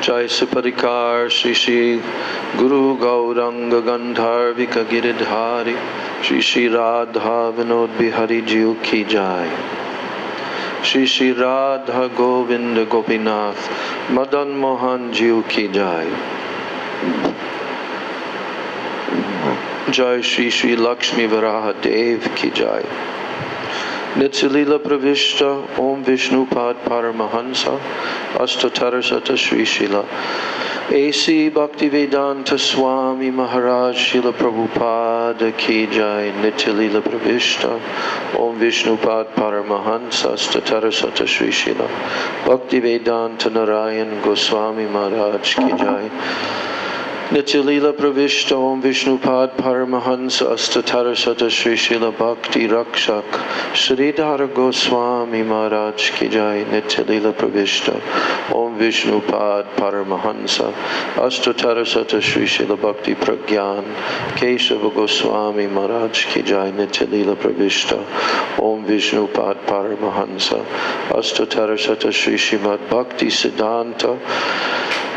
Jai Suparikar Shri Shri Guru Gauranga Gandharvika Giridhari Shri Shri Radha Vinod Bihari Jiu Ki Jai Shri Shri Radha Govinda Gopinath Madan Mohan Jiu Ki Jai Jai Shri Shri Lakshmi Varaha Dev Ki Jai Nitsilila Pravishta Om Vishnu Pad Paramahansa Astatarasata Sri Shila A.C. Bhaktivedanta Swami Maharaj Shila Prabhupada Ki Jai Nitsilila Pravishta Om Vishnu Pad Paramahansa Astatarasata Sri Shila Bhaktivedanta Narayan Goswami Maharaj Ki Jai Nitya-lila Pravishta Om Vishnupad Paramahansa Astatarasata Sri Srila Bhakti Rakshak Sridhara Goswami Maharaj Ki Jai Nitya-lila Pravishta Om Vishnupad Paramahansa Astatarasata Sri Srila Bhakti Pragyan Kesava Goswami Maharaj Ki Jai Nitya-lila Pravishta Om Vishnupad Paramahansa Astatarasata Sri Srimad Bhakti Siddhanta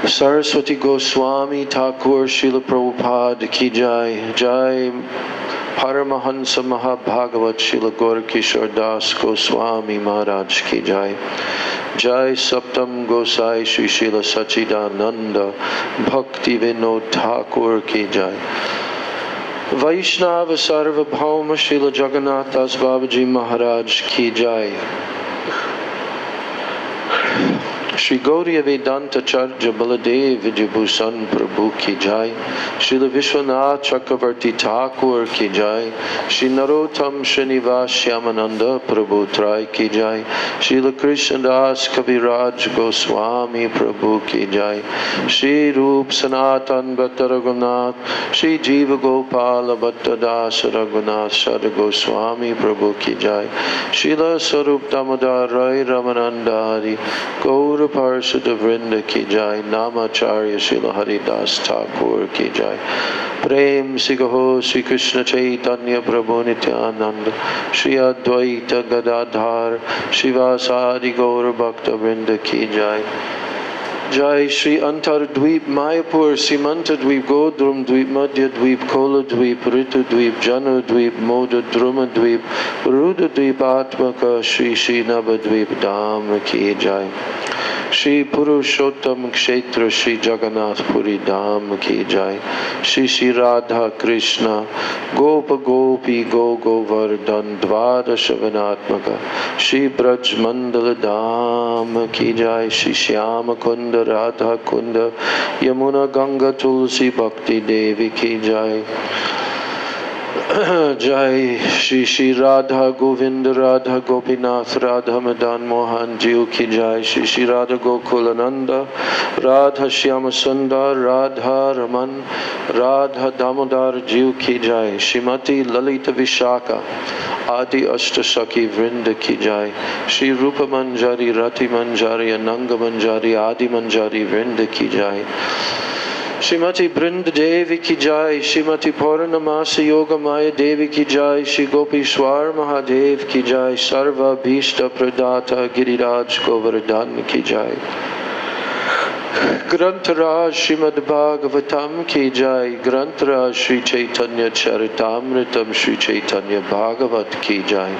Saraswati Goswami Thakur Srila Prabhupada Ki Jai Jai Paramahansa Mahabhagavat Srila Gaurkishore Das Goswami Maharaj Ki Jai Jai Saptam Gosai Sri Srila Sachidananda Bhakti Vinod Thakur Ki Jai Vaishnava Sarvabhauma Srila Jagannath Das Babaji Maharaj Ki Jai Shri Gauriya Vedanta Charja Baladev Vijayabhusan Prabhu Ki Jai Srila Vishwanath Chakravarti Thakur Ki Jai Shri Narottam Srinivas Shyamananda Prabhu Trai Ki Jai Srila Krishnadas Kaviraj Goswami Prabhu Ki Jai Shri Rup Sanatan Bhatta Raghunath Shri Jiva Gopala Bhatta Das Raghunath Sada Goswami Prabhu Ki Jai Srila Sarup Damodar Rai Ramanandari Gaura Parshada Vrinda Ki Jai Namacharya Srila Haridas Thakur Ki Jai Prem Sigaho Sri Krishna Chaitanya Prabhu Nityananda Shri Advaita Gadadhar Shivasadi Gaura Bhakta Vrinda Ki Jai Jai Shri Antar Dweep Mayapur Simanta Dweep Godrum Dweep Madhya Dweep Kola Dweep Ritu Dweep Janu Dweep Moda Druma Dweep Ruda Dweep Atmaka Shri Shri Navadvip Dham Ki Jai Shri Purushottam Kshetra Shri Jagannath Puri Dham Ki Jai Shri Shri Radha Krishna Gopa Gopi Go Govardhan Dvada Shavanatmaka Shri Braj Mandala Dham Ki Jai Shri Shyama Kunda Radha Kunda Yamuna Ganga Tulsi Bhakti Devi Ki Jai Jai Shri Shri Radha Govinda Radha Gopinath Radha Madan Mohan Jiu Ki Jai Shri Shri Radha Gokulananda Radha Shyama Sundar Radha Raman Radha Damodar Jiu Ki Jai Shrimati Lalita Vishaka Adi Ashtasaki Vrinda Ki Jai Shri Rupa Manjari Rati Manjari Ananga Manjari Adi Manjari Vrinda Ki Jai Shrimati Brinda Devi Ki Jai, Shrimati Purnamasi Yoga Maya Devi Ki Jai, Shri Gopishwar Mahadev Ki Jai, Sarva Bhishta Pradata Giriraj Govardhan Ki Jai. Grantaraj Srimad Bhagavatam Ki Jai, Grantaraj Sri Chaitanya Charitamritam Sri Chaitanya Bhagavat Ki Jai.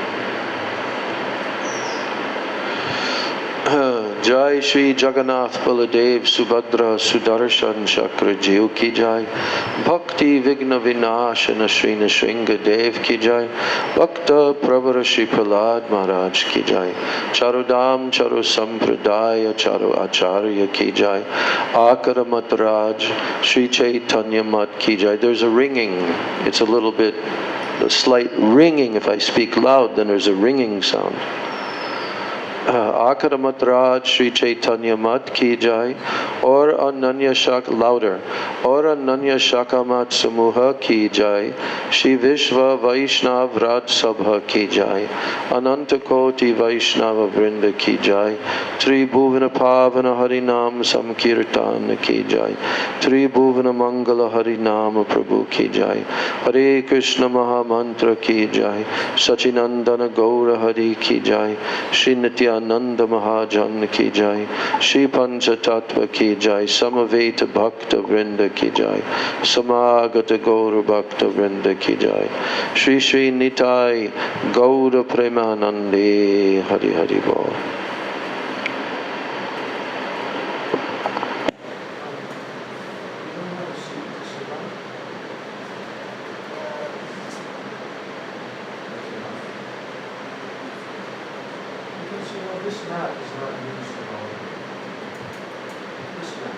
Jai Shri Jagannath Baladev Subhadra Sudarshan Chakra Jiu Ki Jai Bhakti Vigna Vinashana Shri Nrsinga Dev Ki Jai Bhakta Pravara Shri Prahlad Maharaj Ki Jai Charudam Charu Sampradaya Charu Acharya Ki Jai Akara Mataraj Shri Chaitanya Mat Ki Jai. There's a ringing. It's a little bit, a slight ringing. If I speak loud, then there's a ringing sound. Akaramat Raj Sri Chaitanya Mat Ki Jai, or Ananya Shak louder, or Ananya Shakamat Samuha Ki Jai, Shri Vishva Vaishnav Raj Sabha Ki Jai, Ananta Koti Vaishnava Vrinda Ki Jai, Tri Bhuvana Pavana Harinam Samkirtan Ki Jai, Tri Bhuvana Mangala Harinam Prabhu Ki Jai, Hare Krishna Maha Mantra Ki Jai, Sachinandana Gaura Hari Ki Jai, Shri Nityananda Mahajan Ki Jai, Shri Pancha Tattva Ki Jai, Samaveta Bhakta Vrinda Ki Jai, Samagata Gaura Bhakta Vrinda Ki Jai, Shri Shri Nitai Gaura Premanande Hari Hari Bol. This mat is not used at all. This mat.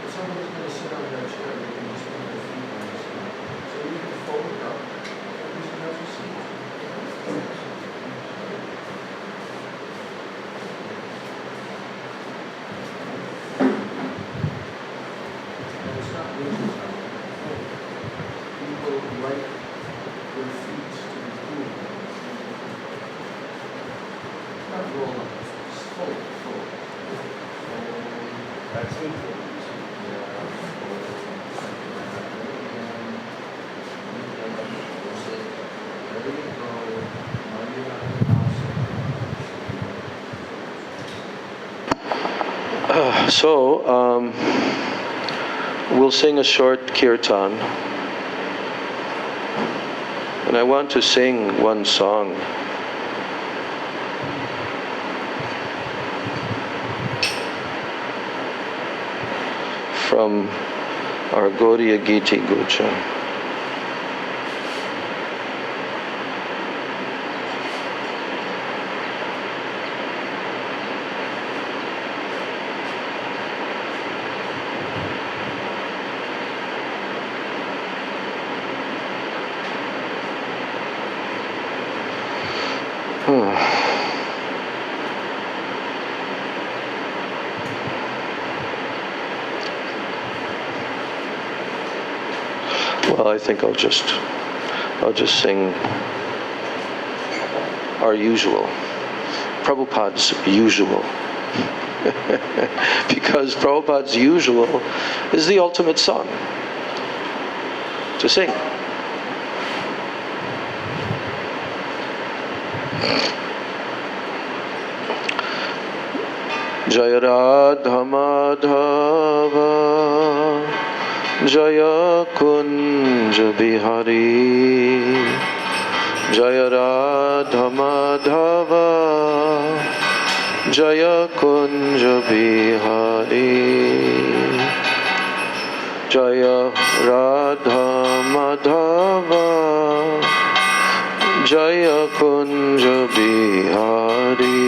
If somebody's going to sit on that chair, they can just put their feet on this mat. So you can fold it up and use it as a seat. And it's not rigid now. People like their feet to be cool. Not roll up, it's fold. That's it. So, we'll sing a short kirtan. And I want to sing one song. From our Gaudiya Giti Gucha. Well, I think I'll just sing our usual, Prabhupada's usual. Because Prabhupada's usual is the ultimate song to sing. Jaya Radha Madhava Jaya Kunja Bihari Jaya Radha Madhava Jaya Kunja Bihari Jaya Radha Madhava Jaya Kunja Bihari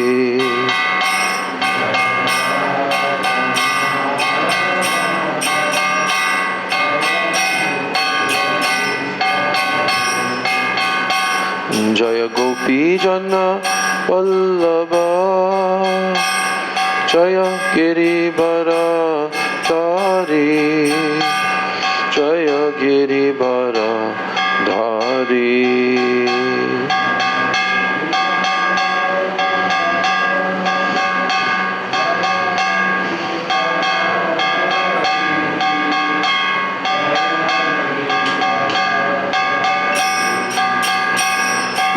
Jaya Gopi Jana Vallabha Jaya Giribara Dhari Jaya Giribara Dhari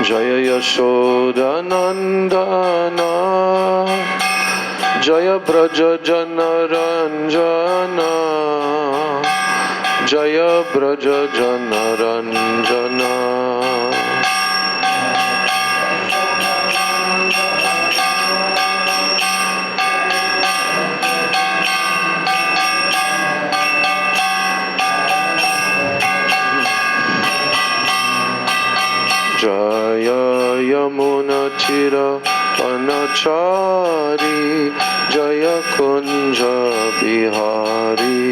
Jaya Yashoda Nandana Jaya Braja Jana Ranjana Jaya Braja Jana Ranjana Jaya Yamuna Tira Panachari Jaya Kunja Bihari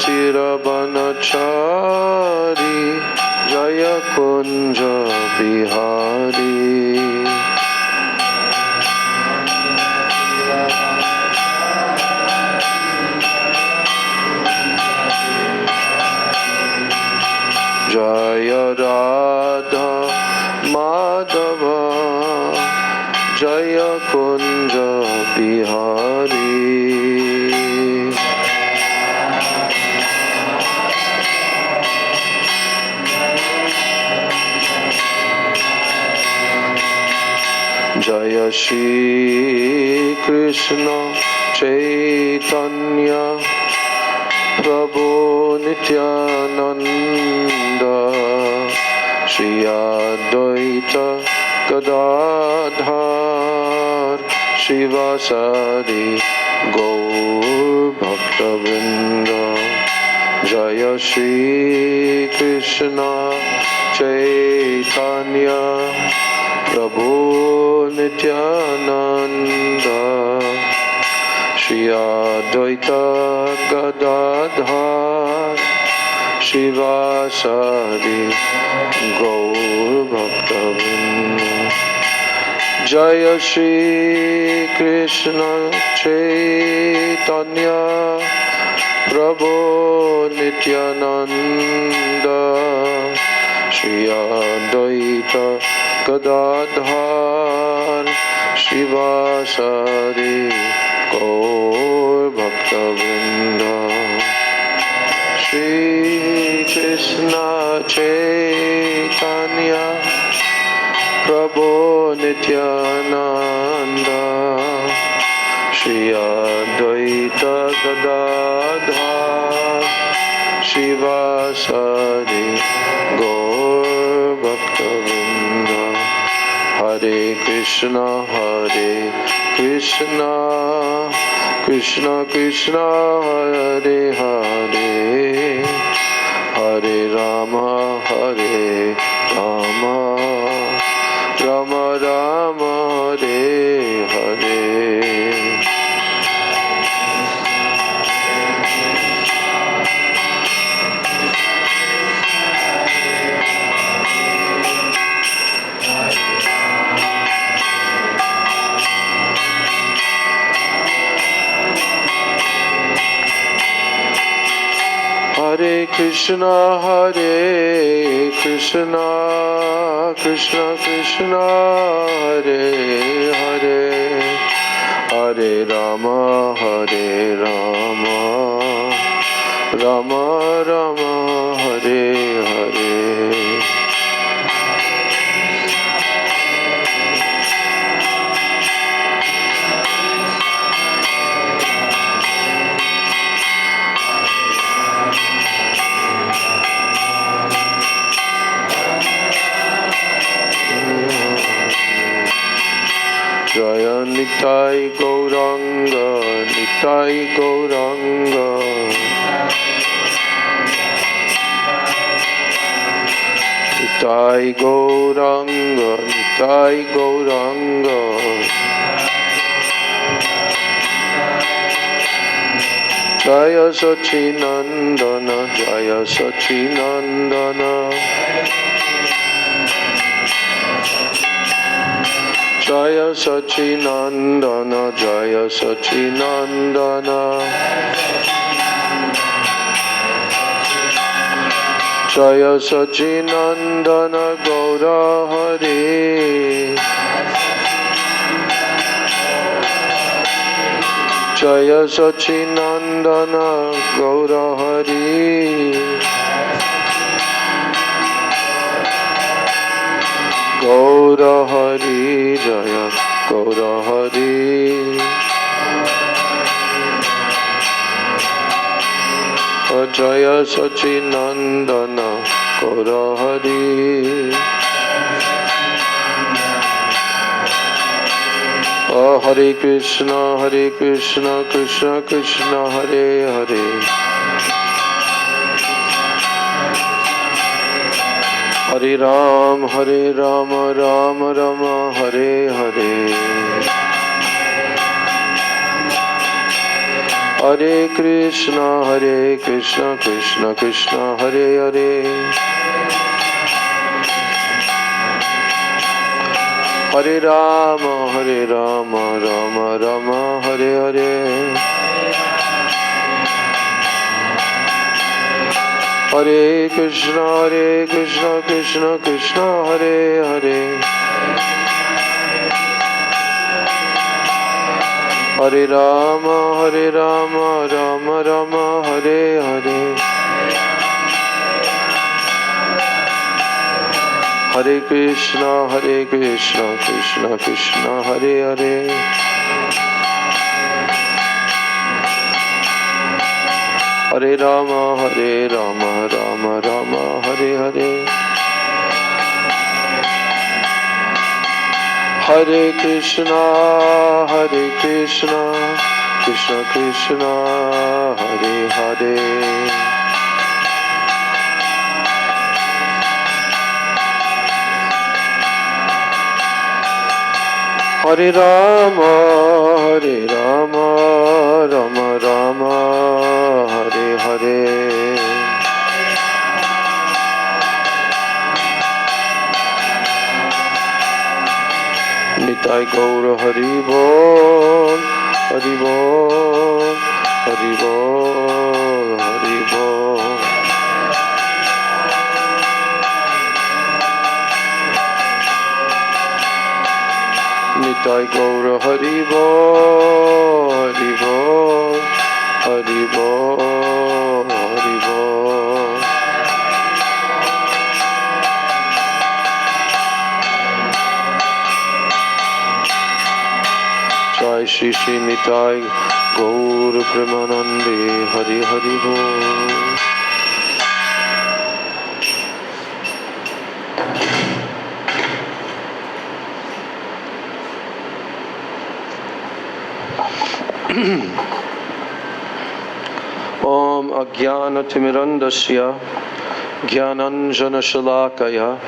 Tiravanachari Jaya Kunja Bihari Jaya Radha Madhava Jaya Kunja Bihari Jaya Shri Krishna Chaitanya Prabhu Nityananda Shri Advaita Gadadhar Shivasari Gaur Bhaktavrinda Jaya Shri Krishna Chaitanya Prabhu Nityananda Shri Advaita Gadadhar Shivasari Gaur Bhaktavrinda Jaya Shri Krishna Chaitanya Prabhu Nityananda Shri Advaita Gadadhar Shivasari Gaur Bhaktavrinda Shri Krishna Chaitanya Prabhu Nityananda Shri Advaita Gadadhar Shivasari Gaur Bhaktavrinda Hare Krishna Krishna Krishna Hare Hare Hare Rama Rama Rama Hare Hare Hare Krishna Krishna Krishna Hare Hare Hare Rama Rama Rama Hare Hare Jaya Nitai Gauranga Nitai Gauranga Nitai Gauranga Nitai Gauranga Jaya Sachinandana Jaya Sachinandana Jaya Sachinandana Jaya Sachinandana Jaya Sachinandana Gaura Hari Jaya Sachinandana Gaura Hari Gaura Hari Jaya Gaura Hari Jaya Sachinandana Gaura Hari Hare Krishna Krishna Krishna Hare Hare Hare Ram Ram Rama Hare Hare Hare Krishna Krishna Krishna Hare Hare, Hare Rama Rama Rama Hare Hare, Hare Krishna Krishna Krishna Hare Hare, Hare Rama Rama Rama Hare Hare, Hare Krishna Krishna Krishna Hare Hare, Hare Rama Rama Rama Hare Hare, Hare Krishna Krishna Krishna Hare Hare, Hare Rama Rama Rama Hare Hare, Nitai Gaura Hari Bol, Hari Bol, Hari Bol, Hari Bol. Nitai Gaura Hari Bol, Hari Bol, Hari Bol, Hari Bol. Jai Shri Shri Nitai Gaura Premanande, Hari Hari Bol. Om Ajnana Timirandasya Jnananjana Shalakaya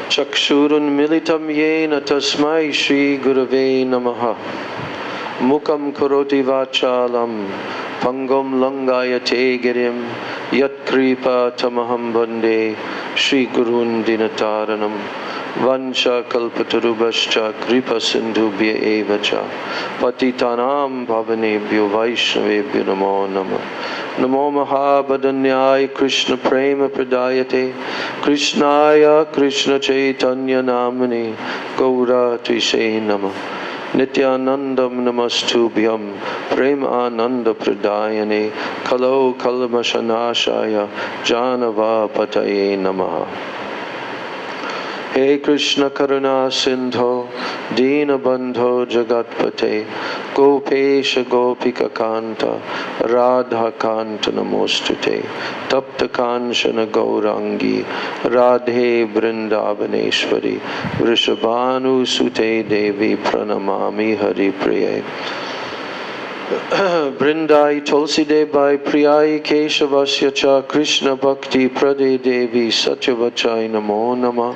Chakshurun Militam Yena Tasmai Shri Gurave Namaha Mukam Karoti Vachalam Pangam Langayate Girim Yat Kripa Tamaham Bande Shri Gurun Dinataranam Vancha Kalpatarubhascha Kripa Sindhubhya Evacha Patitanam Bhavanebhyo Vaishnavebhyo Namo Namah Namo Mahabhadanyaya Krishna Prema Pradayate Krishnaya Krishna Chaitanya Namani Gaura Tise Namah Nityanandam Namastubhyam Prema Ananda Pradayane Kalo Kalmashanashaya Janava Pataye Namaha. He Krishna Karuna Sindho Dina Bandho Jagatpate Gopesha Gopika Kanta Radha Kanta Namostute Tapta Kanchana Gaurangi Radhe Vrindavaneshwari Vrishabhanu Sute Devi Pranamami Hari Priye Brindai Tulsi Debai Priyai Keshavasya Cha Krishna Bhakti Prade Devi Satyavachai Namo Nama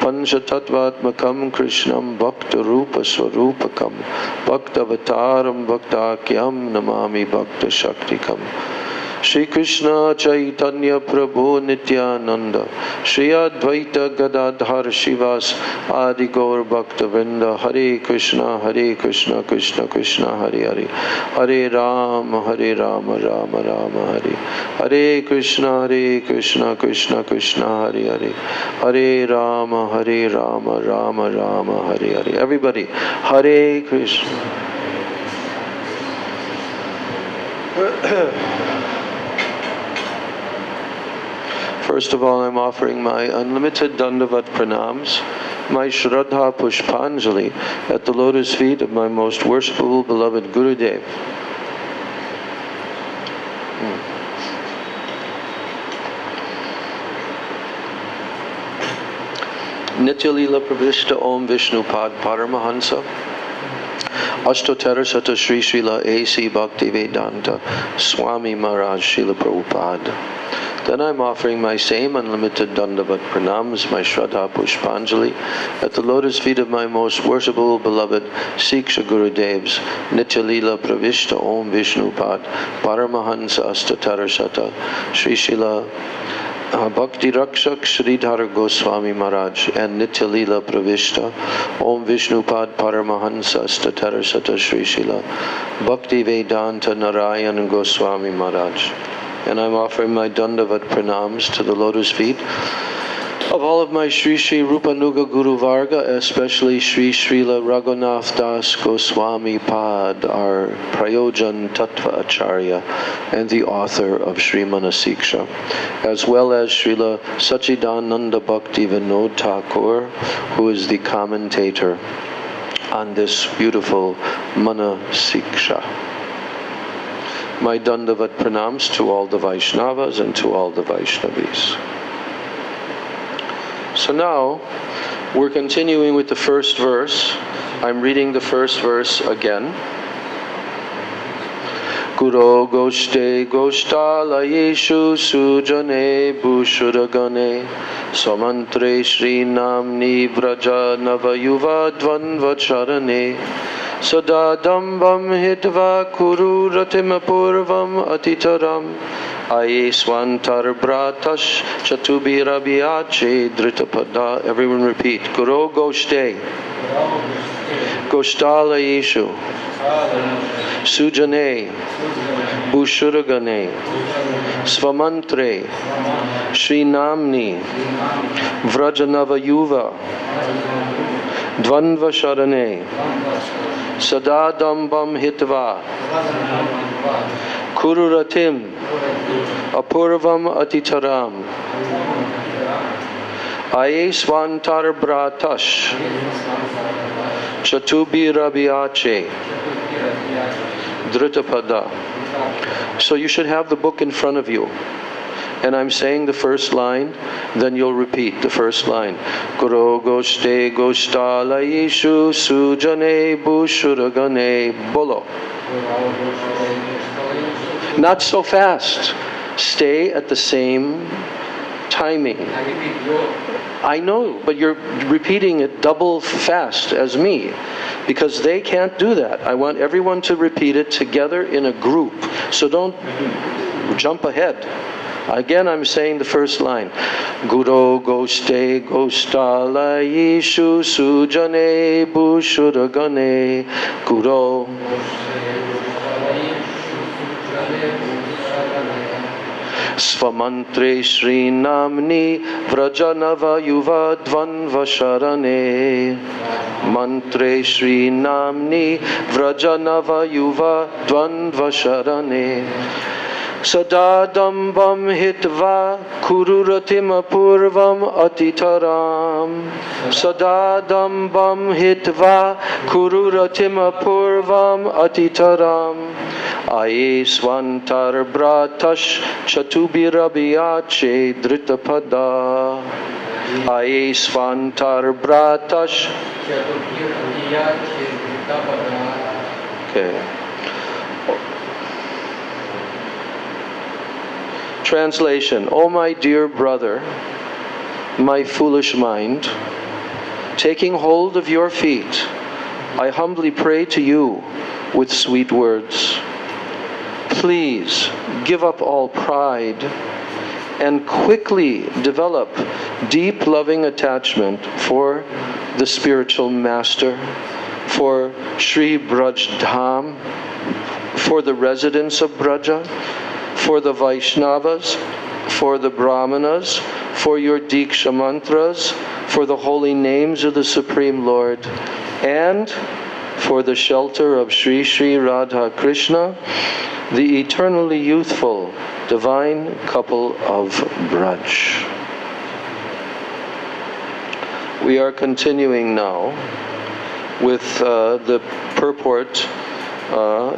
Pancha Tattvatmakam Krishnam Bhakta Rupa Swarupakam Bhakta Avataram Bhaktakyam Namami Bhakta Shaktikam Shri Krishna Chaitanya Prabhu Nityananda Shri Advaita Gadadhar Shivas Adi Gaur Bhakta Vrinda Hare Krishna Krishna Krishna Hare Hare Hare Rama Rama Rama Hare Hare Krishna Krishna Krishna Hare Hare Hare Rama Rama Rama Hare Hare. Everybody, Hare Krishna. First of all, I'm offering my unlimited Dandavat Pranams, my Shraddha Pushpanjali at the lotus feet of my most worshipful beloved Gurudev. Nitya Lila Pravishta Om Vishnu Pad Paramahansa Ashtotara Sata Sri Srila A.C. Bhakti Vedanta Swami Maharaj Srila Prabhupada. Then I'm offering my same unlimited Dandavat Pranams, my Shraddha Pushpanjali, at the lotus feet of my most worshipful beloved Siksha Gurudevs, Nitya Leela Pravishta Om Vishnupad, Paramahansa Astatarashata, Sri Shila Bhakti Rakshak Sridhar Goswami Maharaj, and Nitya Leela Pravishta Om Vishnupad Paramahansa Astatarasata Sri Shila Bhakti Vedanta Narayan Goswami Maharaj. And I'm offering my Dandavat Pranams to the lotus feet of all of my Sri Sri Rupanuga Guru Varga, especially Sri Srila Raghunath Das Goswami Pad, our Prayojan Tattva Acharya and the author of Sri Manah-siksa, as well as Srila Sachidananda Bhakti Vinod Thakur, who is the commentator on this beautiful Manah-siksa. My Dandavat Pranams to all the Vaishnavas and to all the Vaishnavis. So now, we're continuing with the first verse. I'm reading the first verse again. Guru Goshte Goshtalayeshu Sujane Bhushuragane Samantre Shri Namni Vraja Navayuva Dvanvacharane Sadadambam Hitva Kuru Ratimapurvam Atitaram Aye Swantar Bratash Chatubirabiache Dritapada. Everyone repeat. Guru Goshte Goshtalayeshu Sujane Bhushuragane Svamantre Shri Namni Vrajanava Yuva Dvanva Sharane Sadadambam Hitva Kururatim Apurvam Atitaram Aye Swantar Bratash Chatubi Rabiache Dritapada. So you should have the book in front of you. And I'm saying the first line, then you'll repeat the first line. Guru Goshte Goshtalayeshu Sujane Bhushuragane Bolo. Not so fast. Stay at the same timing. I know, but you're repeating it double fast as me, because they can't do that. I want everyone to repeat it together in a group. So don't jump ahead. Again, I'm saying the first line. Guru Goshte Goshtalayeshu Sujane Bhushuragane Guru Svamantre Shri Namni Vrajanava Yuva Dvanva Sharane Mantre Shri Namni Vrajanava Yuva Dvanva Sharane Sadadambam Hitva Kururatim Apurvam Atitaram Sadadambam Hitva Kururatim Apurvam Atitaram Aye Swantar Bratash Chatubirabiache Dritapada Aye Swantar Bratash Okay. Translation. O my dear brother, my foolish mind, taking hold of your feet, I humbly pray to you with sweet words. Please give up all pride and quickly develop deep loving attachment for the spiritual master, for Sri Braj Dham, for the residents of Braja, for the Vaishnavas, for the Brahmanas, for your Diksha mantras, for the holy names of the Supreme Lord, and for the shelter of Sri Sri Radha Krishna, the eternally youthful, divine couple of Braj. We are continuing now with the purport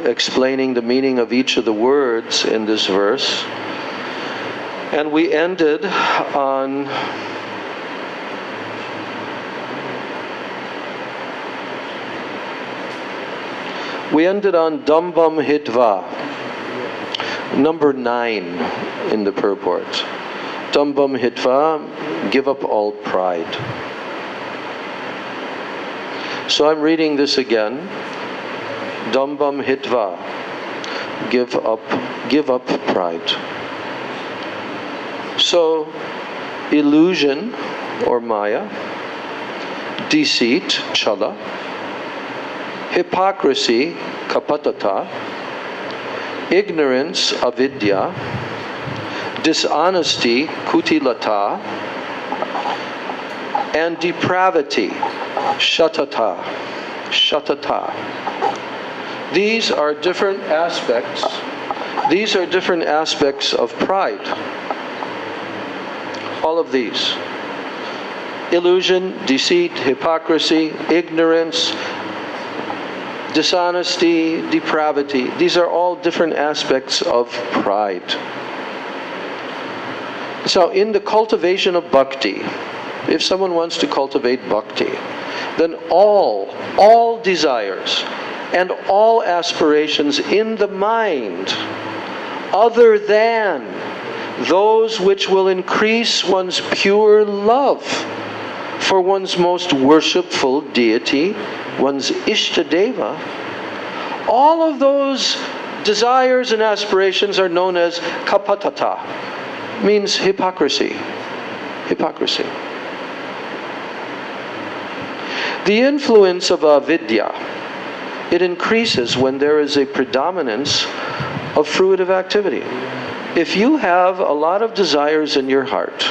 explaining the meaning of each of the words in this verse. And we ended on Dambam Hitva, number 9. in the purport. Dambam hitva, give up all pride. So I'm reading this again. Dambam hitva, give up pride. So, illusion or maya, deceit, chala, hypocrisy, kapatata, ignorance, avidya, dishonesty, kutilata, and depravity, shatata. These are different aspects. These are different aspects of pride. All of these. Illusion, deceit, hypocrisy, ignorance, dishonesty, depravity. These are all different aspects of pride. So in the cultivation of bhakti, if someone wants to cultivate bhakti, then all desires and all aspirations in the mind, other than those which will increase one's pure love for one's most worshipful deity, one's Ishtadeva, all of those desires and aspirations are known as kapatata, means hypocrisy. Hypocrisy. The influence of avidya, it increases when there is a predominance of fruitive activity. If you have a lot of desires in your heart,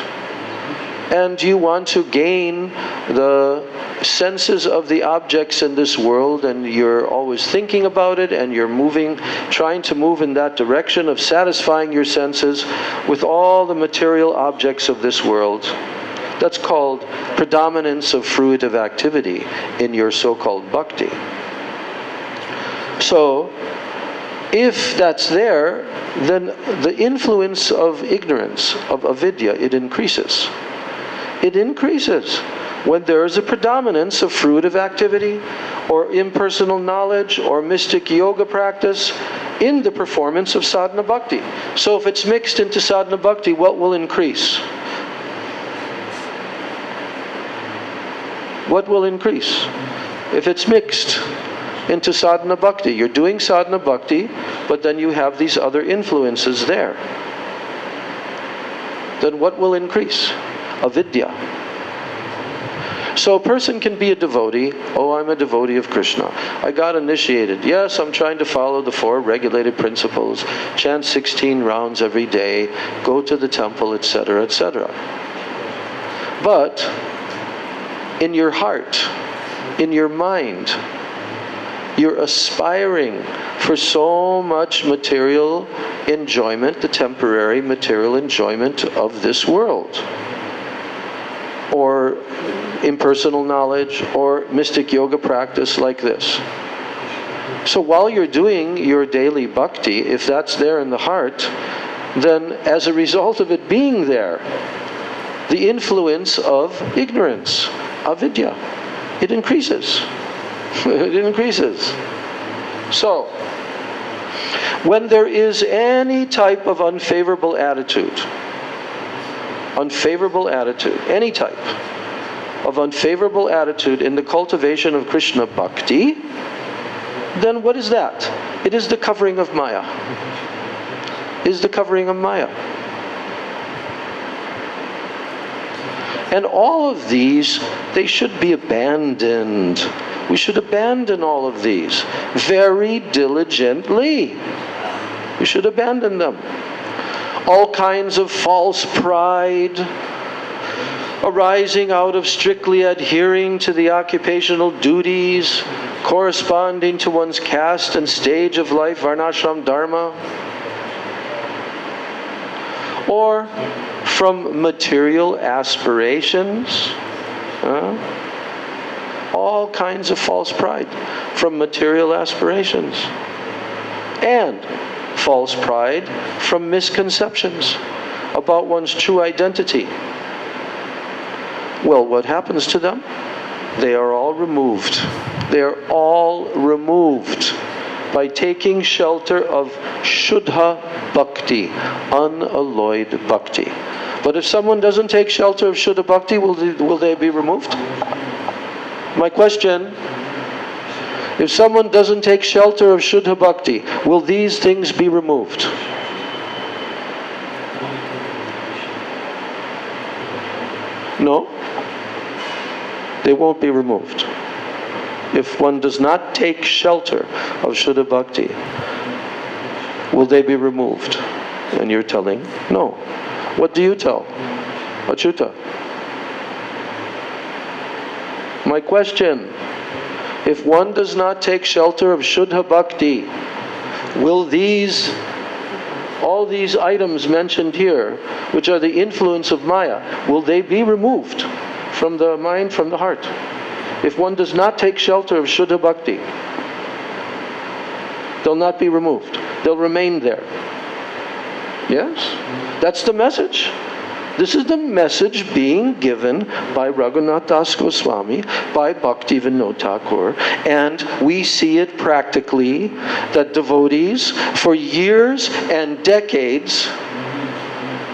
and you want to gain the senses of the objects in this world, and you're always thinking about it, and you're trying to move in that direction of satisfying your senses with all the material objects of this world, that's called predominance of fruitive activity in your so-called bhakti. So, if that's there, then the influence of ignorance, of avidya, it increases. It increases when there is a predominance of fruitive activity or impersonal knowledge or mystic yoga practice in the performance of sadhana bhakti. So if it's mixed into sadhana bhakti, what will increase? What will increase? If it's mixed into sadhana bhakti, you're doing sadhana bhakti, but then you have these other influences there. Then what will increase? Avidya. So a person can be a devotee. Oh, I'm a devotee of Krishna. I got initiated. Yes, I'm trying to follow the 4 regulated principles, chant 16 rounds every day, go to the temple, etc., etc. But in your heart, in your mind, you're aspiring for so much material enjoyment, the temporary material enjoyment of this world, or impersonal knowledge, or mystic yoga practice like this. So while you're doing your daily bhakti, if that's there in the heart, then as a result of it being there, the influence of ignorance, avidya, it increases. It increases. So, when there is any type of unfavorable attitude, any type of unfavorable attitude in the cultivation of Krishna bhakti, then what is that? It is the covering of maya. It is the covering of maya. And all of these, they should be abandoned. We should abandon all of these very diligently. We should abandon them. All kinds of false pride arising out of strictly adhering to the occupational duties corresponding to one's caste and stage of life, varnashram dharma, or from material aspirations, all kinds of false pride from material aspirations, and false pride from misconceptions about one's true identity. Well, what happens to them? They are all removed. They are all removed by taking shelter of Shuddha Bhakti, unalloyed Bhakti. But if someone doesn't take shelter of Shuddha Bhakti, will they be removed? My question, if someone doesn't take shelter of Shuddha Bhakti, will these things be removed? No, they won't be removed. If one does not take shelter of Shuddha Bhakti, will they be removed? And you're telling, no. What do you tell? Achyuta. My question, if one does not take shelter of Shuddha Bhakti, will all these items mentioned here, which are the influence of Maya, will they be removed from the mind, from the heart? If one does not take shelter of Shuddha Bhakti, they'll not be removed. They'll remain there. Yes? That's the message. This is the message being given by Raghunath Das Goswami, by Bhaktivinoda Thakur, and we see it practically that devotees for years and decades,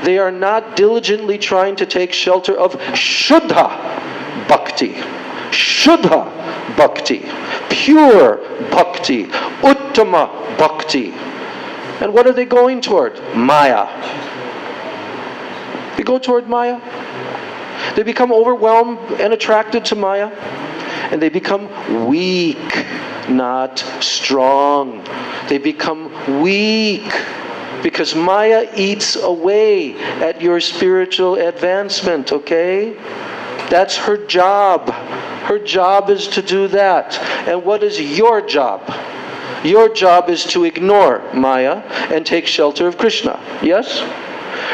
they are not diligently trying to take shelter of Shuddha Bhakti. Shuddha Bhakti. Pure Bhakti. Uttama Bhakti. And what are they going toward? Maya. They go toward Maya. They become overwhelmed and attracted to Maya. And they become weak, not strong. They become weak because Maya eats away at your spiritual advancement, okay? That's her job. Her job is to do that. And what is your job? Your job is to ignore Maya and take shelter of Krishna. Yes?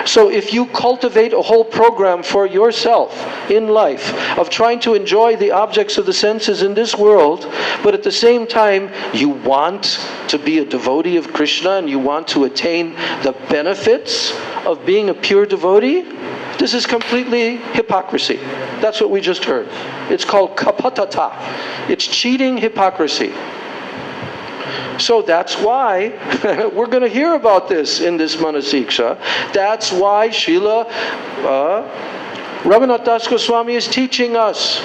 So if you cultivate a whole program for yourself in life of trying to enjoy the objects of the senses in this world, but at the same time you want to be a devotee of Krishna and you want to attain the benefits of being a pure devotee, this is completely hypocrisy. That's what we just heard. It's called kapatata. It's cheating hypocrisy. So that's why we're going to hear about this in this Manah-siksa. That's why Srila Raghunath Das Goswami is teaching us.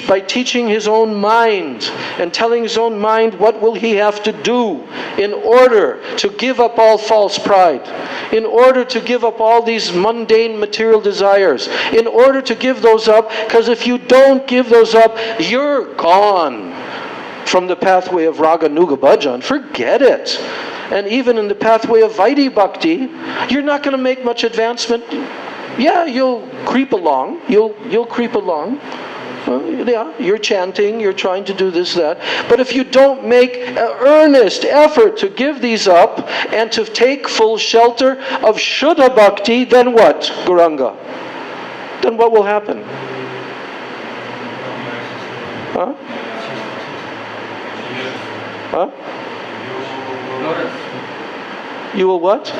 By teaching his own mind and telling his own mind what will he have to do in order to give up all false pride, in order to give up all these mundane material desires, in order to give those up, because if you don't give those up, you're gone from the pathway of Raga Nuga Bhajan. Forget it. And even in the pathway of Vaidhi Bhakti, you're not going to make much advancement. Yeah, you'll creep along. You'll creep along. Yeah, you're chanting, you're trying to do this, that. But if you don't make an earnest effort to give these up and to take full shelter of Shuddha Bhakti, then what, Gauranga? Then what will happen? Huh? Huh? You will what?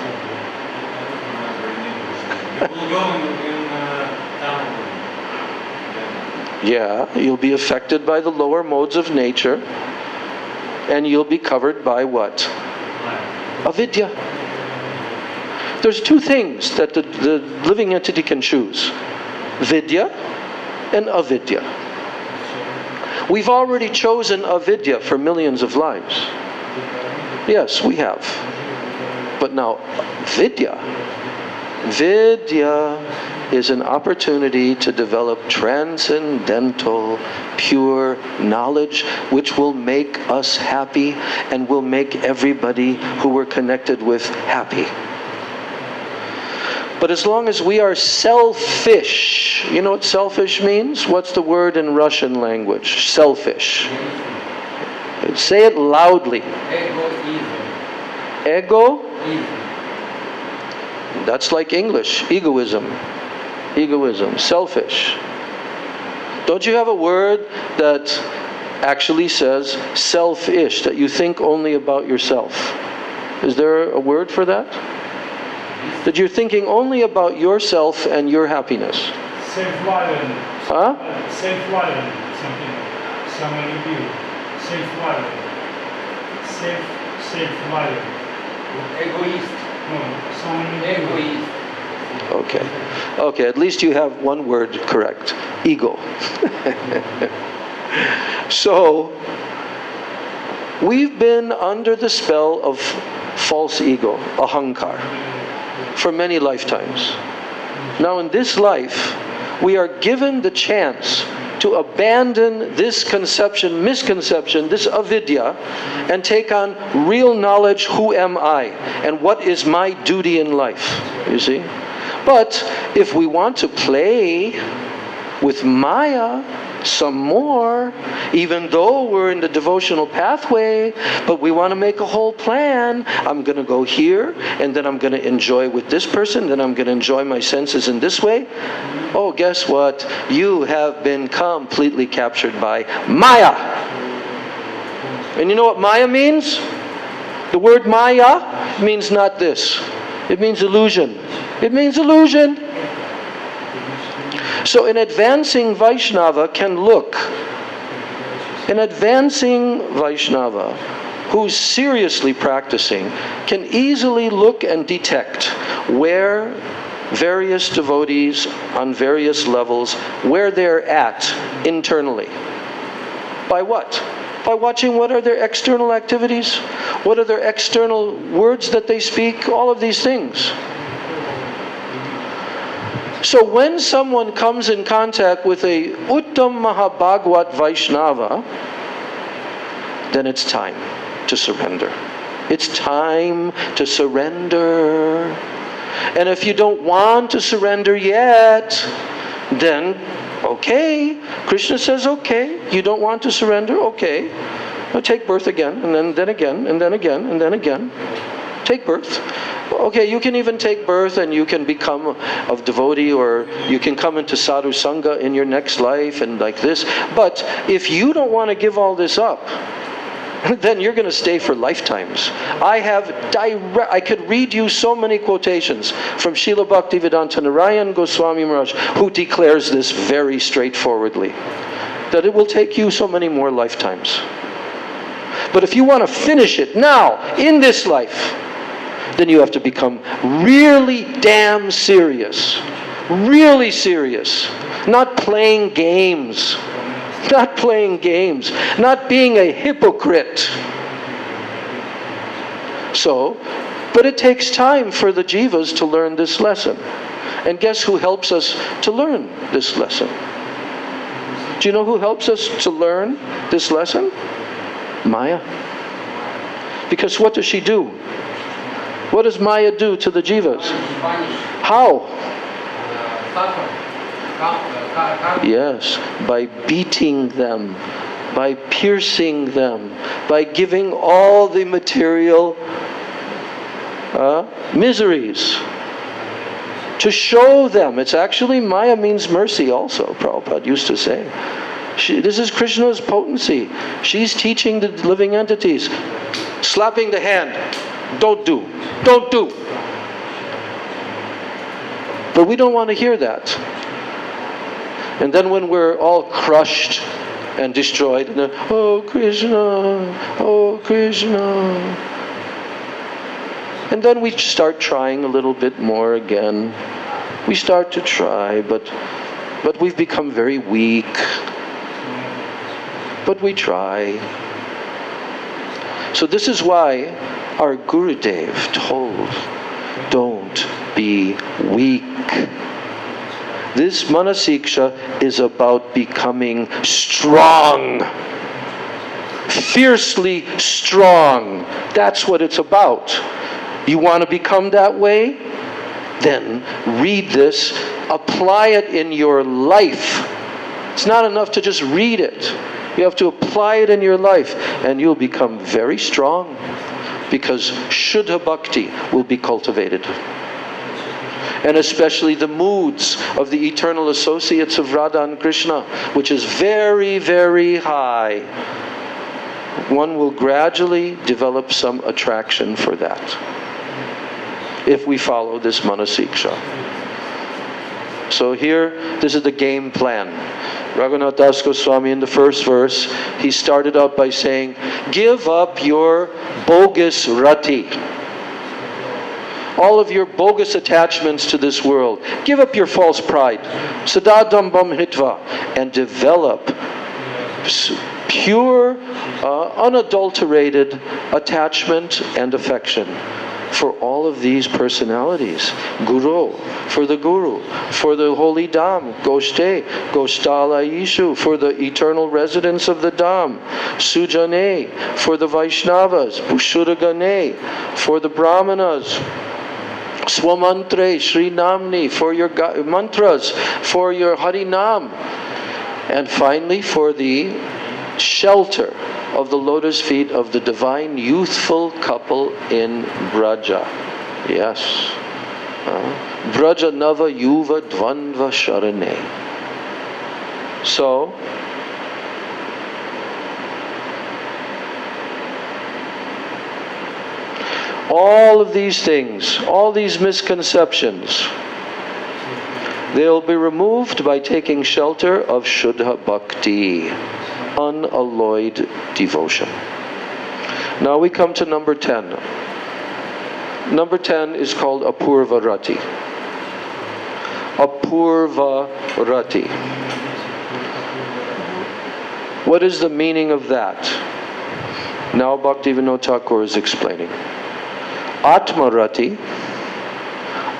Yeah, you'll be affected by the lower modes of nature, and you'll be covered by what? Avidya. There's two things that the living entity can choose: vidya and avidya. We've already chosen avidya for millions of lives. Yes, we have. But now, vidya is an opportunity to develop transcendental, pure knowledge which will make us happy and will make everybody who we're connected with happy. But as long as we are selfish, you know what selfish means? What's the word in Russian language? Selfish. Say it loudly. Ego? That's like English. Egoism. Egoism. Selfish. Don't you have a word that actually says selfish, that you think only about yourself? Is there a word for that? That you're thinking only about yourself and your happiness. Self-reliant. Huh? Self-reliant, something. Someone you. Self-reliant. Self-violent. Egoist. No, someone Egoist. Okay, at least you have one word correct. Ego. So, we've been under the spell of false ego, ahankar, for many lifetimes. Now in this life, we are given the chance to abandon this misconception, this avidya, and take on real knowledge, who am I, and what is my duty in life, you see? But if we want to play with Maya some more, even though we're in the devotional pathway, but we want to make a whole plan. I'm going to go here, and then I'm going to enjoy with this person, then I'm going to enjoy my senses in this way. Oh, guess what? You have been completely captured by Maya. And you know what Maya means? The word Maya means not this. It means illusion. It means illusion. So an advancing Vaishnava can look. An advancing Vaishnava who's seriously practicing can easily look and detect where various devotees on various levels, where they're at internally. By what? By watching what are their external activities, what are their external words that they speak, all of these things. So when someone comes in contact with a Uttam Mahabhagwat Vaishnava, then it's time to surrender. It's time to surrender. And if you don't want to surrender yet, then okay. Krishna says, okay, you don't want to surrender, okay. Now take birth again, and then again, and then again, and then again. Take birth. Okay, you can even take birth and you can become a devotee, or you can come into sadhu sangha in your next life and like this. But if you don't want to give all this up, then you're going to stay for lifetimes. I could read you so many quotations from Srila Bhaktivedanta Narayan Goswami Maharaj, who declares this very straightforwardly, that it will take you so many more lifetimes. But if you want to finish it now, in this life, then you have to become really damn serious. Really serious. Not playing games. Not playing games. Not being a hypocrite. So, but it takes time for the jivas to learn this lesson. And guess who helps us to learn this lesson? Do you know who helps us to learn this lesson? Maya. Because what does she do? What does Maya do to the jivas? How? Yes, by beating them, by piercing them, by giving all the material miseries. To show them. It's actually, Maya means mercy also, Prabhupada used to say. This is Krishna's potency. She's teaching the living entities. Slapping the hand. Don't do. Don't do. But we don't want to hear that. And then when we're all crushed and destroyed, and then, oh Krishna, oh Krishna. And then we start trying a little bit more again. We start to try, but we've become very weak. But we try. So this is why our Gurudev told, don't be weak. This Manah-siksa is about becoming strong. Fiercely strong. That's what it's about. You want to become that way? Then read this, apply it in your life. It's not enough to just read it. You have to apply it in your life, and you'll become very strong, because Shuddha Bhakti will be cultivated. And especially the moods of the eternal associates of Radha and Krishna, which is very, very high. One will gradually develop some attraction for that, if we follow this Manah-siksa. So here, this is the game plan. Raghunath Das Goswami, in the first verse, he started out by saying, give up your bogus rati. All of your bogus attachments to this world. Give up your false pride. Sadadambam hitva. And develop pure, unadulterated attachment and affection for all of these personalities. Guru, for the Guru, for the holy Dham, Goshte, Goshtala Ishu, for the eternal residents of the Dham, Sujane, for the Vaishnavas, Bushuragane, for the Brahmanas, Swamantre, Sri Namni, for your mantras, for your Harinam, and finally for the shelter of the lotus feet of the divine youthful couple in Braja. Yes. Braja Nava Yuva Dvandva Sharane. So, all of these things, all these misconceptions, they'll be removed by taking shelter of Shuddha Bhakti, unalloyed devotion. Now we come to number 10. Number 10 is called Apurva Rati. Apurva Rati. What is the meaning of that? Now Bhaktivinoda Thakur is explaining. Atma Rati.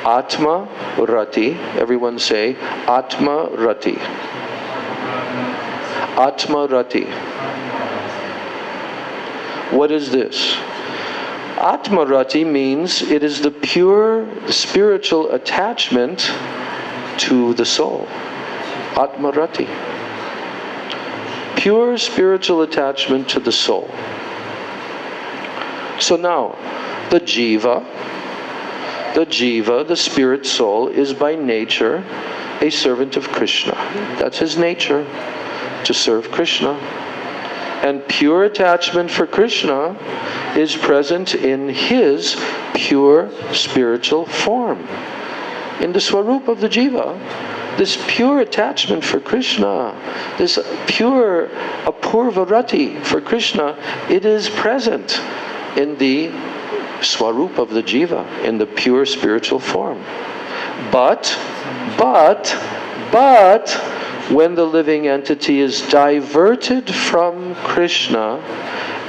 Atma Rati. Everyone say Atma Rati. Atma Rati. What is this? Atma Rati means it is the pure spiritual attachment to the soul. Atma Rati. Pure spiritual attachment to the soul. So now, the jiva, the spirit soul, is by nature a servant of Krishna. That's his nature, to serve Krishna. And pure attachment for Krishna is present in his pure spiritual form. In the swarup of the jiva, this pure attachment for Krishna, this pure apurva rati for Krishna, it is present in the swarup of the jiva, in the pure spiritual form. But, when the living entity is diverted from Krishna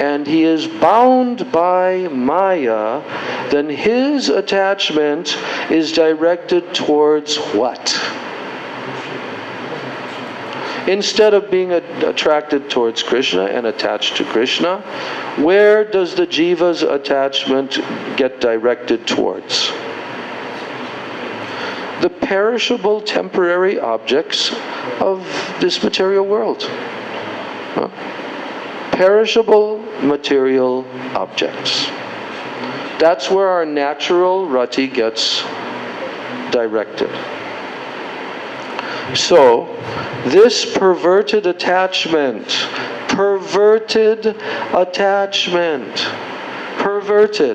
and he is bound by Maya, then his attachment is directed towards what? Instead of being attracted towards Krishna and attached to Krishna, where does the jiva's attachment get directed towards? The perishable temporary objects of this material world. Perishable material objects. That's where our natural rati gets directed. So, this perverted attachment, perverted,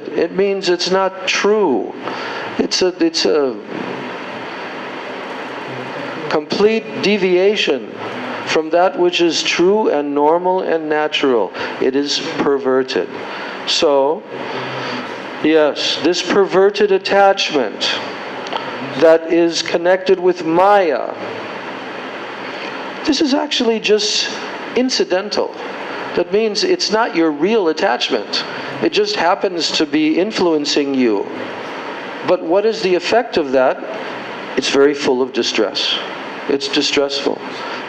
it means it's not true. It's a complete deviation from that which is true and normal and natural. It is perverted. So, yes, this perverted attachment that is connected with Maya, this is actually just incidental. That means it's not your real attachment. It just happens to be influencing you. But what is the effect of that? It's very full of distress. It's distressful.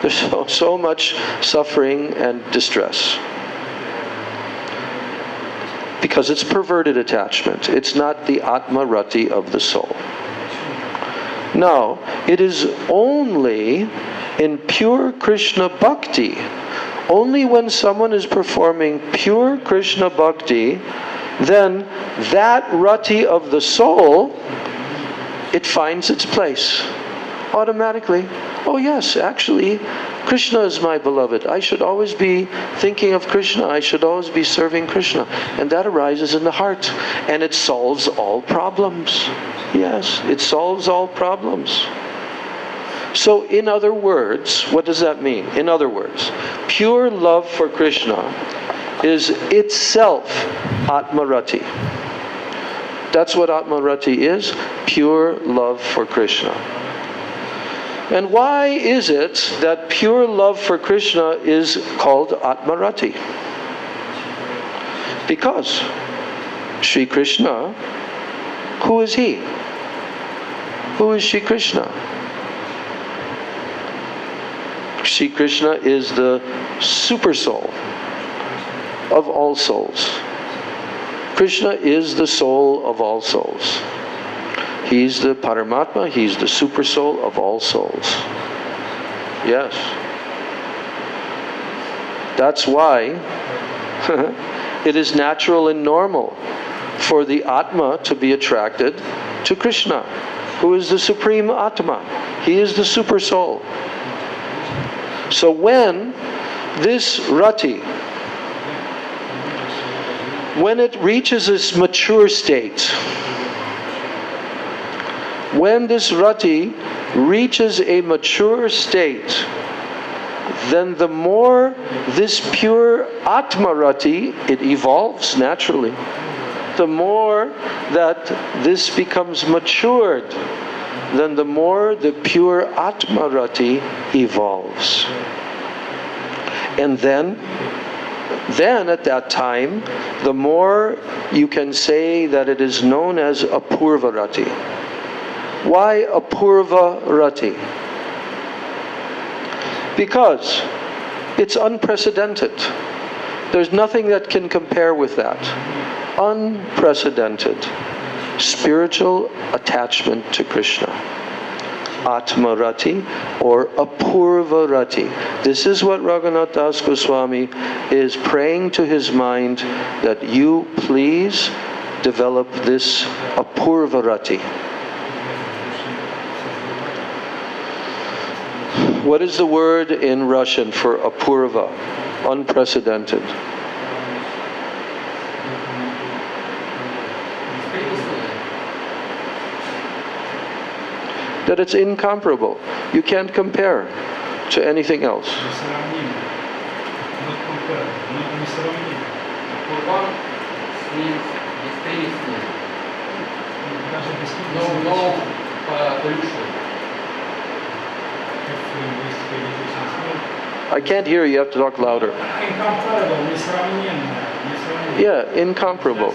There's so much suffering and distress. Because it's perverted attachment. It's not the Atma Rati of the soul. Now, it is only in pure Krishna Bhakti, only when someone is performing pure Krishna Bhakti, then that Rati of the soul, it finds its place. Automatically. Oh yes, actually, Krishna is my beloved. I should always be thinking of Krishna. I should always be serving Krishna. And that arises in the heart. And it solves all problems. Yes, it solves all problems. So in other words, what does that mean? In other words, pure love for Krishna is itself Atmarati. That's what Atmarati is, pure love for Krishna. And why is it that pure love for Krishna is called Atmarati? Because Sri Krishna, who is he? Who is Sri Krishna? Sri Krishna is the super soul of all souls. Krishna is the soul of all souls. He's the Paramatma, he's the super soul of all souls. Yes. That's why it is natural and normal for the Atma to be attracted to Krishna, who is the supreme Atma. He is the super soul. So when this rati, when it reaches its mature state, when this rati reaches a mature state, then the more this pure Atma rati, it evolves naturally. The more that this becomes matured, then the more the pure Atma rati evolves. And then at that time, the more you can say that it is known as Apurva rati. Why Apurva rati? Because it's unprecedented. There's nothing that can compare with that. Unprecedented spiritual attachment to Krishna. Atma rati or Apurva rati. This is what Raghunath Das Goswami is praying to his mind, that you please develop this Apurva rati. What is the word in Russian for Apurva? Unprecedented. That it's incomparable. You can't compare to anything else. I can't hear you, you have to talk louder. Yeah, incomparable.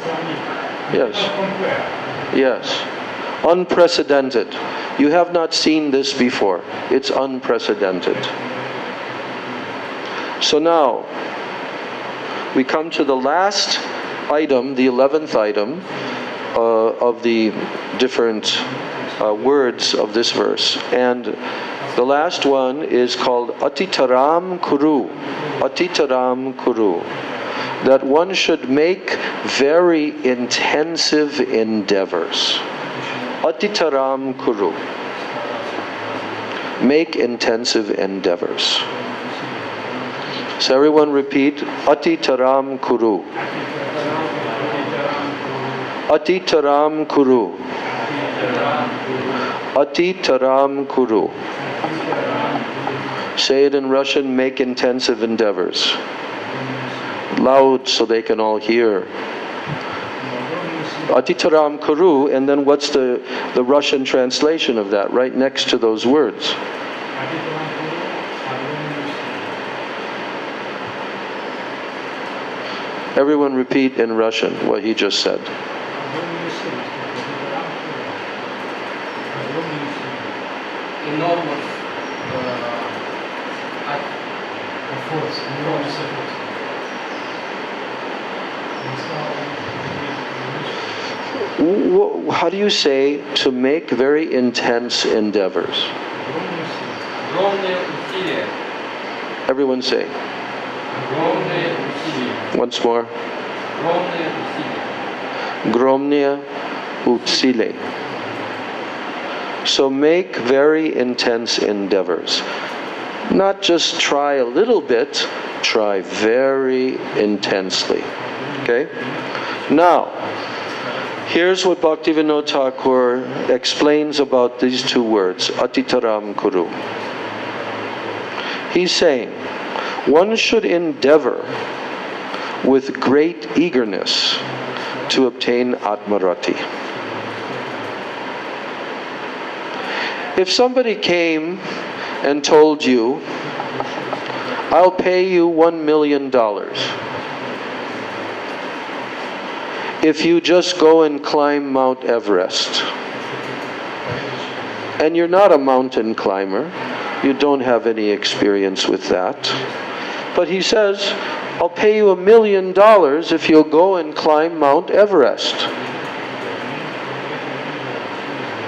Yes. Yes. Unprecedented. You have not seen this before. It's unprecedented. So now, we come to the last item, the 11th item of the different words of this verse. And the last one is called Atitaram Kuru. Atitaram Kuru. That one should make very intensive endeavors. Atitaram Kuru. Make intensive endeavors. So everyone repeat, Atitaram Kuru. Atitaram Kuru. Atitaram Kuru. Say it in Russian, make intensive endeavors. Loud so they can all hear. Atitaram Kuru, and then what's the Russian translation of that, right next to those words? Everyone repeat in Russian what he just said. Enormous efforts. How do you say to make very intense endeavors? Everyone say. Once more. Gromnya utsile. So make very intense endeavors. Not just try a little bit, try very intensely. Okay? Now, Here's what Bhaktivinoda Thakur explains about these two words, Atitaram Kuru. He's saying, one should endeavor with great eagerness to obtain Atmarati. If somebody came and told you, I'll pay you $1 million if you just go and climb Mount Everest, and you're not a mountain climber, you don't have any experience with that, but he says, I'll pay you $1 million if you'll go and climb Mount Everest.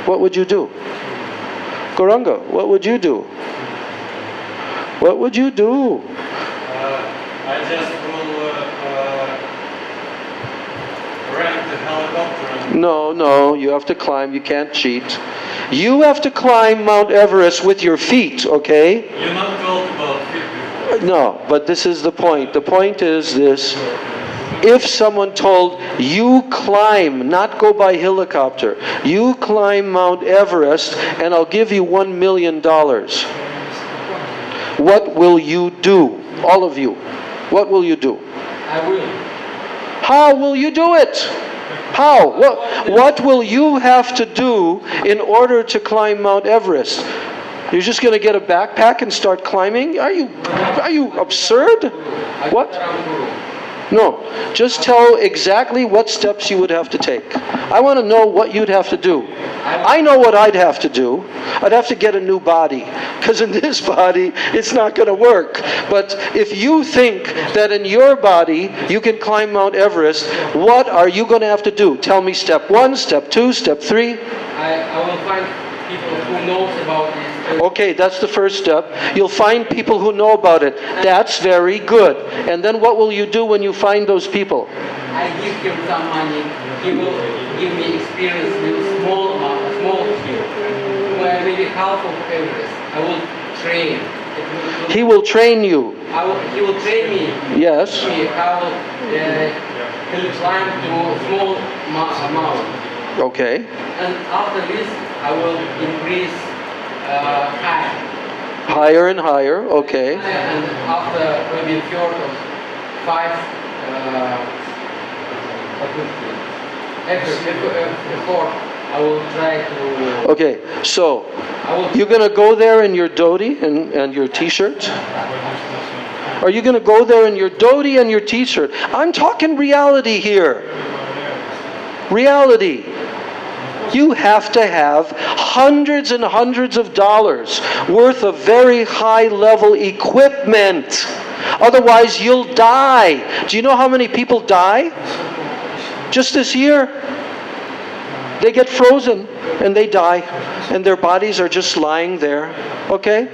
What would you do? Gauranga, what would you do? What would you do? I just will rent the helicopter. No, you have to climb, you can't cheat. You have to climb Mount Everest with your feet, okay? You're not told about feet before. No, but this is the point. The point is this. If someone told you climb, not go by helicopter, you climb Mount Everest and I'll give you $1 million, what will you do? All of you. What will you do? I will. How will you do it? How? What will you have to do in order to climb Mount Everest? You're just going to get a backpack and start climbing? Are you absurd? What? No. Just tell exactly what steps you would have to take. I want to know what you'd have to do. I know what I'd have to do. I'd have to get a new body, because in this body it's not going to work. But if you think that in your body you can climb Mount Everest, what are you going to have to do? Tell me step 1, step 2, step 3. I will find people who knows about this. Okay, that's the first step. You'll find people who know about it. That's very good. And then what will you do when you find those people? I give him some money. He will give me experience with small skill. Where maybe half of Everest. I will train. He will train you. He will train me. Yes. How he'll climb to small mountain. Okay. And after this, I will increase higher. Higher and higher. Okay. And after maybe 4 or 5 before I will try to. Okay, so you're going to go there in your dhoti and your t-shirt? Are you going to go there in your dhoti and your t-shirt? I'm talking reality here. Reality. You have to have hundreds and hundreds of dollars worth of very high level equipment. Otherwise you'll die. Do you know how many people die? Just this year. They get frozen and they die. And their bodies are just lying there. Okay?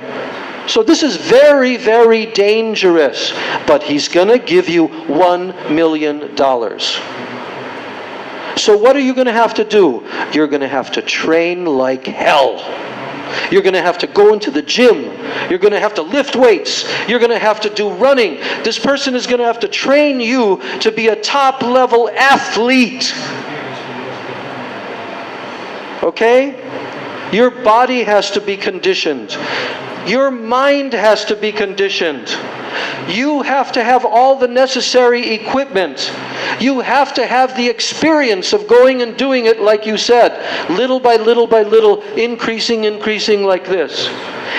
So this is very, very dangerous. But he's going to give you $1 million. So what are you going to have to do? You're going to have to train like hell. You're going to have to go into the gym. You're going to have to lift weights. You're going to have to do running. This person is going to have to train you to be a top-level athlete. Okay? Your body has to be conditioned. Your mind has to be conditioned. You have to have all the necessary equipment. You have to have the experience of going and doing it like you said, little by little by little, increasing like this.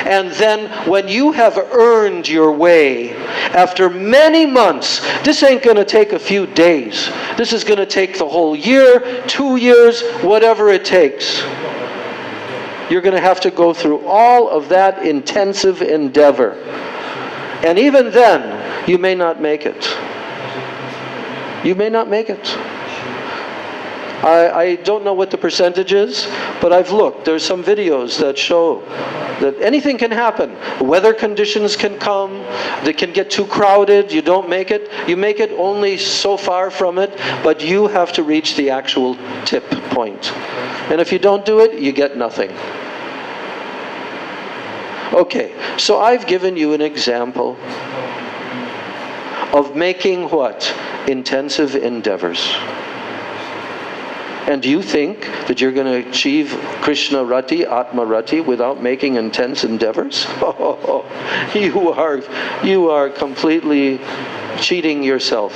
And then when you have earned your way, after many months, this ain't going to take a few days. This is going to take the whole year, 2 years, whatever it takes. You're going to have to go through all of that intensive endeavor. And even then, you may not make it. You may not make it. I don't know what the percentage is, but I've looked. There's some videos that show that anything can happen. Weather conditions can come. They can get too crowded. You don't make it. You make it only so far from it, but you have to reach the actual tip point. And if you don't do it, you get nothing. Okay, so I've given you an example of making what? Intensive endeavors. And do you think that you're going to achieve Krishna Rati, Atma Rati, without making intense endeavors? Oh, you are completely cheating yourself.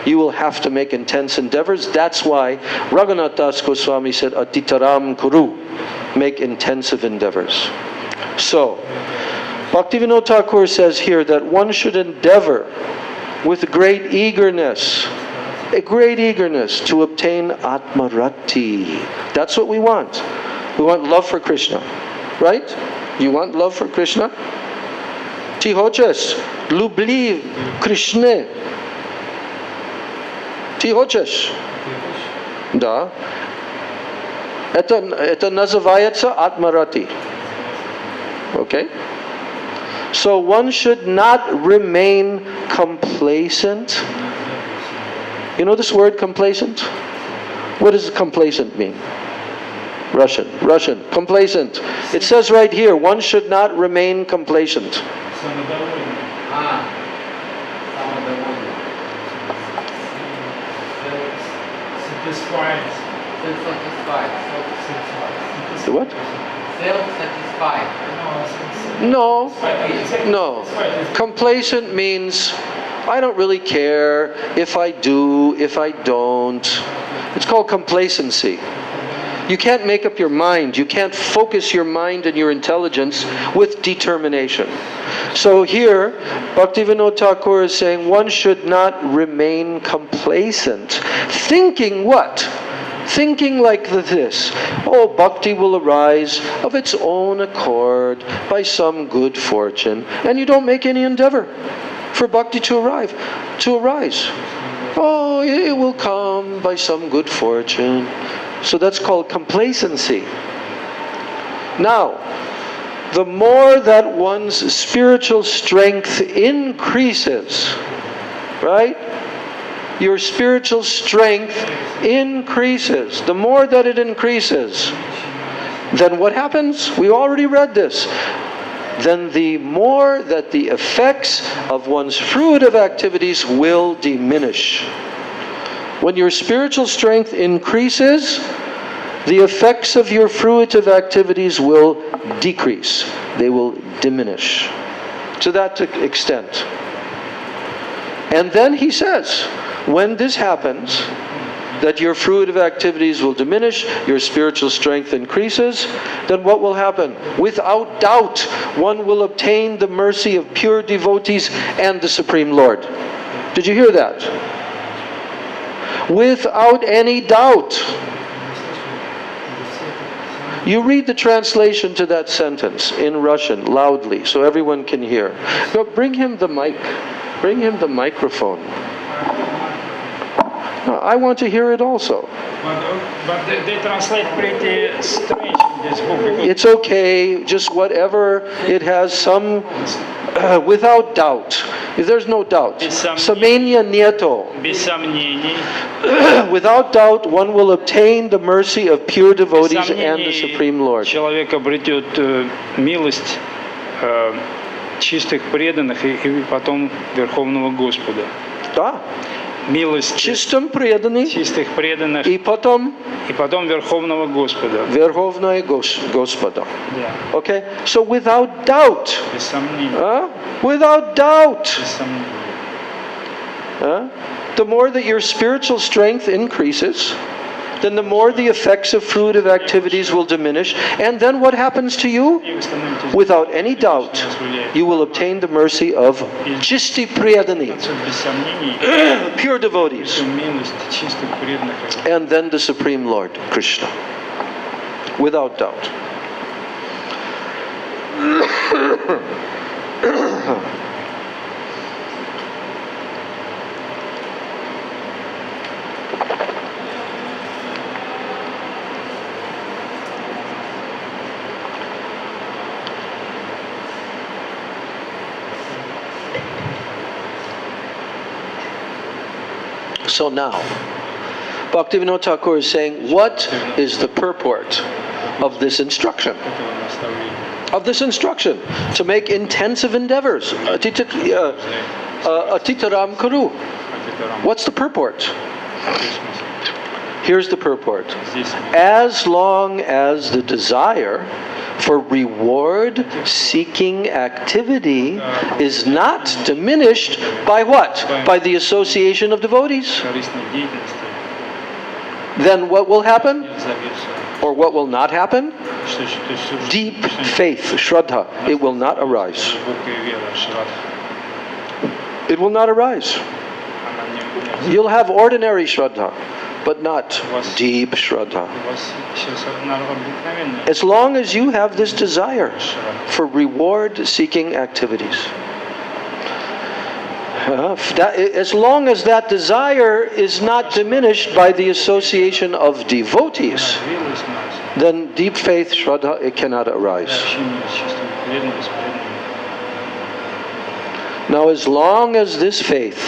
You will have to make intense endeavors. That's why Raghunath Das Goswami said, Atitaram Kuru, make intensive endeavors. So, Bhaktivinoda Thakur says here that one should endeavor with great eagerness to obtain Atmarati. That's what we want. We want love for Krishna. Right? You want love for Krishna? Ti hochas lubli Krishne. Ti hochas. Да. Это называется Atmarati. Okay? So one should not remain complacent. You know this word complacent? What does complacent mean? Russian. Complacent. It says right here, one should not remain complacent. What? Self-satisfied. No. Complacent means I don't really care if I do, if I don't. It's called complacency. You can't make up your mind. You can't focus your mind and your intelligence with determination. So here, Bhaktivinoda Thakur is saying one should not remain complacent. Thinking what? Thinking like this, oh, bhakti will arise of its own accord by some good fortune, and you don't make any endeavor for bhakti to arise. Oh, it will come by some good fortune. So that's called complacency. Now, the more that one's spiritual strength increases, right? Your spiritual strength increases. The more that it increases, then what happens? We already read this. Then the more that the effects of one's fruitive activities will diminish. When your spiritual strength increases, the effects of your fruitive activities will decrease. They will diminish. To that extent. And then he says, when this happens, that your fruitive activities will diminish, your spiritual strength increases, then what will happen? Without doubt, one will obtain the mercy of pure devotees and the Supreme Lord. Did you hear that? Without any doubt. You read the translation to that sentence in Russian, loudly, so everyone can hear. No, bring him the mic. Bring him the microphone. I want to hear it also. But they translate pretty strange this book. It's okay, just whatever it has some, without doubt. If there's no doubt. Samenya nieto. Без сомнений. Without doubt, one will obtain the mercy of pure devotees and the Supreme Lord. Человек обретет милость чистых преданных и потом Верховного Господа. Да. Милость Чистым преданных чистых преданных и потом Верховного Господа. Верховного Господа. Yeah. Okay? So without doubt. Без сомнений. Without doubt. Без сомнений. The more that your spiritual strength increases, then the more the effects of fruitive activities will diminish. And then what happens to you? Without any doubt, you will obtain the mercy of Chisti Priyadani, pure devotees, and then the Supreme Lord, Krishna. Without doubt. So now, Bhaktivinoda Thakur is saying, what is the purport of this instruction? Of this instruction, to make intensive endeavors. Atitaram Kuru. What's the purport? Here's the purport. Здесь As long as the desire for reward-seeking activity is not diminished by what? By the association of devotees. корыстной деятельности Then what will happen? завершена. Or what will not happen? Что еще? То есть всё, что Deep мешает, faith, shraddha, it will not arise. глубокая вера, шрадха, It will not arise. она не You'll have ordinary shraddha, but not deep shraddha. У вас сейчас обыкновенная As long as you have this desire for reward-seeking activities. As long as that desire is not diminished by the association of devotees, развилась у нас, then deep faith, shraddha, it cannot arise. общение с чистым преданным, с преданным. Now, as long as this faith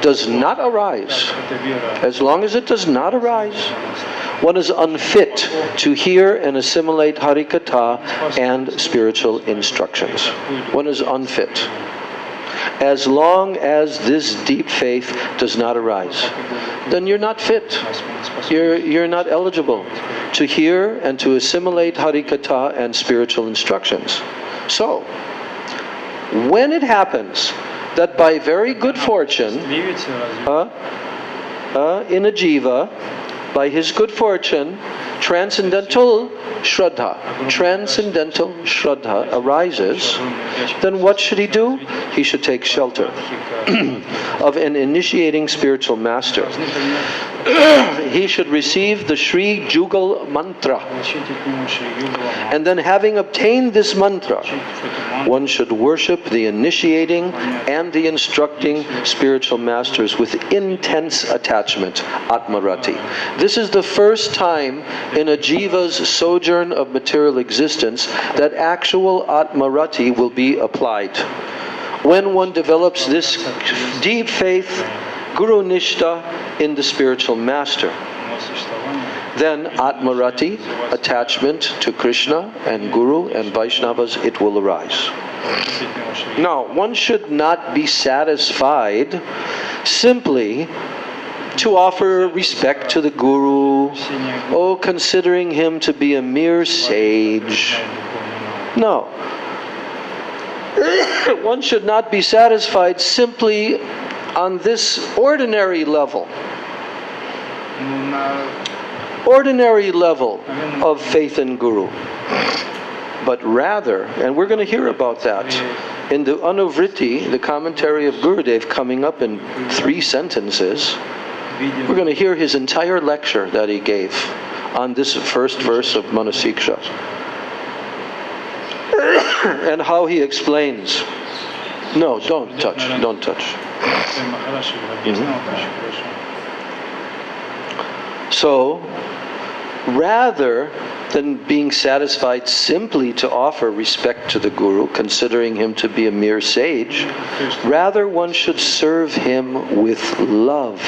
does not arise, Эта вера as long as it does not arise, one is unfit to hear and assimilate harikatha and spiritual instructions. One is unfit. As long as this deep faith does not arise, then you're not fit. You're not eligible to hear and to assimilate harikatha and spiritual instructions. So, when it happens that by very good fortune, сливится разве in a jiva, by his good fortune, transcendental shraddha arises, then what should he do? He should take shelter of an initiating spiritual master. He should receive the Sri Jugal mantra. получить от него Шри Югала, And then having obtained this mantra, получить эту мантру, one should worship the initiating and the instructing spiritual masters with intense attachment, atmarati. This is the first time in a jiva's sojourn of material existence that actual atmarati will be applied. When one develops this deep faith, guru nishta, in the spiritual master, но существование then atmarati, attachment to Krishna and Guru and Vaishnavas, it will arise. действительно Шри Now, one should not be satisfied simply to offer respect to the Guru, oh, considering him to be a mere sage. No. One should not be satisfied simply on this ordinary level. Ну, на Ordinary level of faith in Guru. But rather, and we're going to hear about that in the Anuvritti, the commentary of Gurudev, coming up in 3 sentences, we're going to hear his entire lecture that he gave on this first verse of Manah-siksa. And how he explains. No, don't touch, don't touch. Махараш объяснял это очень хорошо. So, rather than being satisfied simply to offer respect to the Guru, considering him to be a mere sage, rather one should serve him with love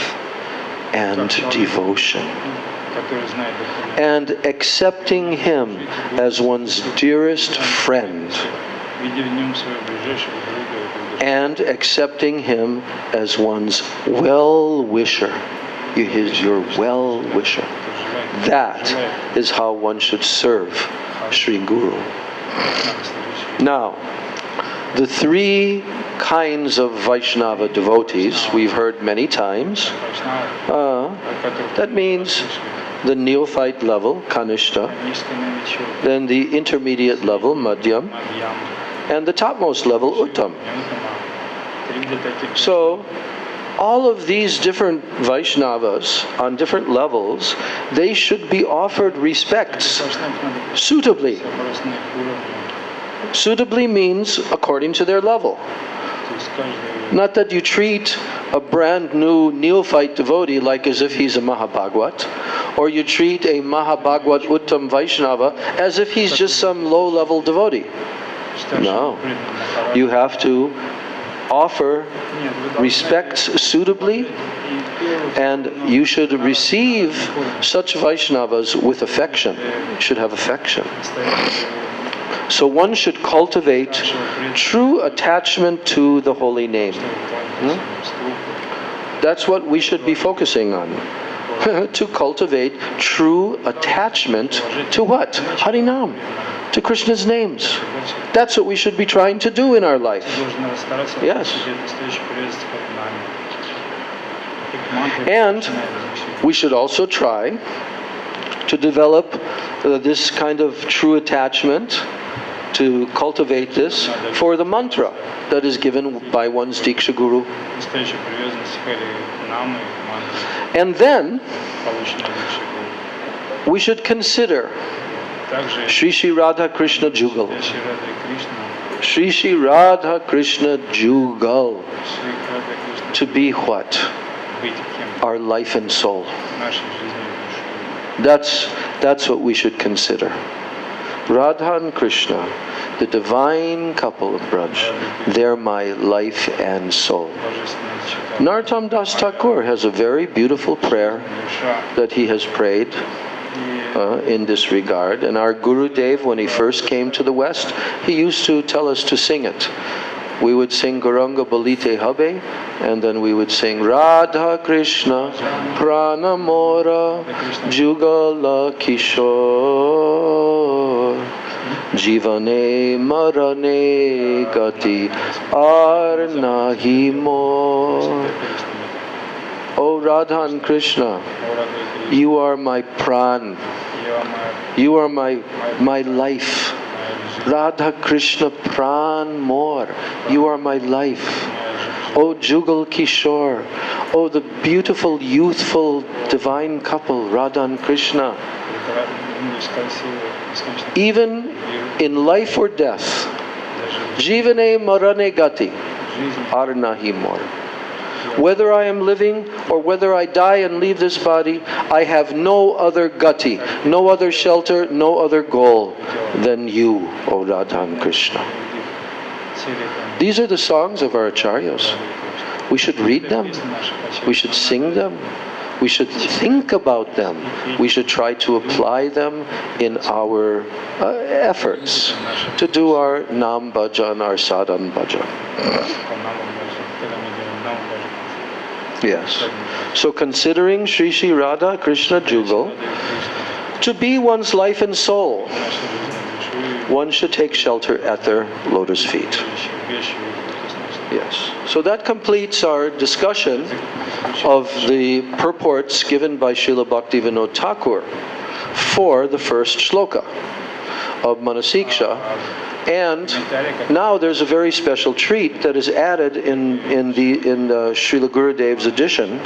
and devotion, Который знает духовность, and accepting him as one's dearest friend, видя в нем своего ближайшего друга и друга. and accepting him as one's well-wisher. He's your well-wisher. That is how one should serve Sri Guru. Now, the 3 kinds of Vaishnava devotees we've heard many times. That means the neophyte level, Kanishta, then the intermediate level, Madhyam, and the topmost level, Uttam. So, all of these different Vaishnavas on different levels, they should be offered respects suitably. Suitably means according to their level. Not that you treat a brand new neophyte devotee like as if he's a Mahabhagwat, or you treat a Mahabhagwat Uttam Vaishnava as if he's just some low-level devotee. No. You have to offer respects suitably, and you should receive such Vaishnavas with affection. You should have affection. So one should cultivate true attachment to the holy name. That's what we should be focusing on. to cultivate true attachment to what? Harinam, to Krishna's names. That's what we should be trying to do in our life. Yes. And we should also try to develop this kind of true attachment, to cultivate this for the mantra that is given by one's Diksha Guru. And then we should consider Shri Shri Radha Krishna Jugal. Shri Shri Radha Krishna Jugal to be what? Our life and soul. That's what we should consider. Radha and Krishna, the divine couple of Braj, they're my life and soul. Narottam Das Thakur has a very beautiful prayer that he has prayed in this regard. And our Guru Dev, when he first came to the West, he used to tell us to sing it. We would sing Gauranga Balite Habe, and then we would sing Radha Krishna Prana Mora Jugala Kishore Jivane Marane Gati Ar Nahi More. Oh Radha and Krishna, you are my pran, you are my life. Radha Krishna Pran More, you are my life. Oh Jugal Kishore, oh the beautiful, youthful, divine couple, Radha and Krishna. Even in life or death, Jivane Marane Gati, Arnahi More. Whether I am living or whether I die and leave this body, I have no other gati, no other shelter, no other goal than you, O Radha and Krishna. These are the songs of our acharyas. We should read them. We should sing them. We should think about them. We should try to apply them in our efforts to do our Nam Bhajan, our Sadhan Bhajan. Yes. So considering Shri Shri Radha Krishna Jugal to be one's life and soul, one should take shelter at their lotus feet. Yes. So that completes our discussion of the purports given by Srila Bhaktivinoda Thakur for the first shloka of Manah-siksa. And now there's a very special treat that is added in Srila Gurudev's edition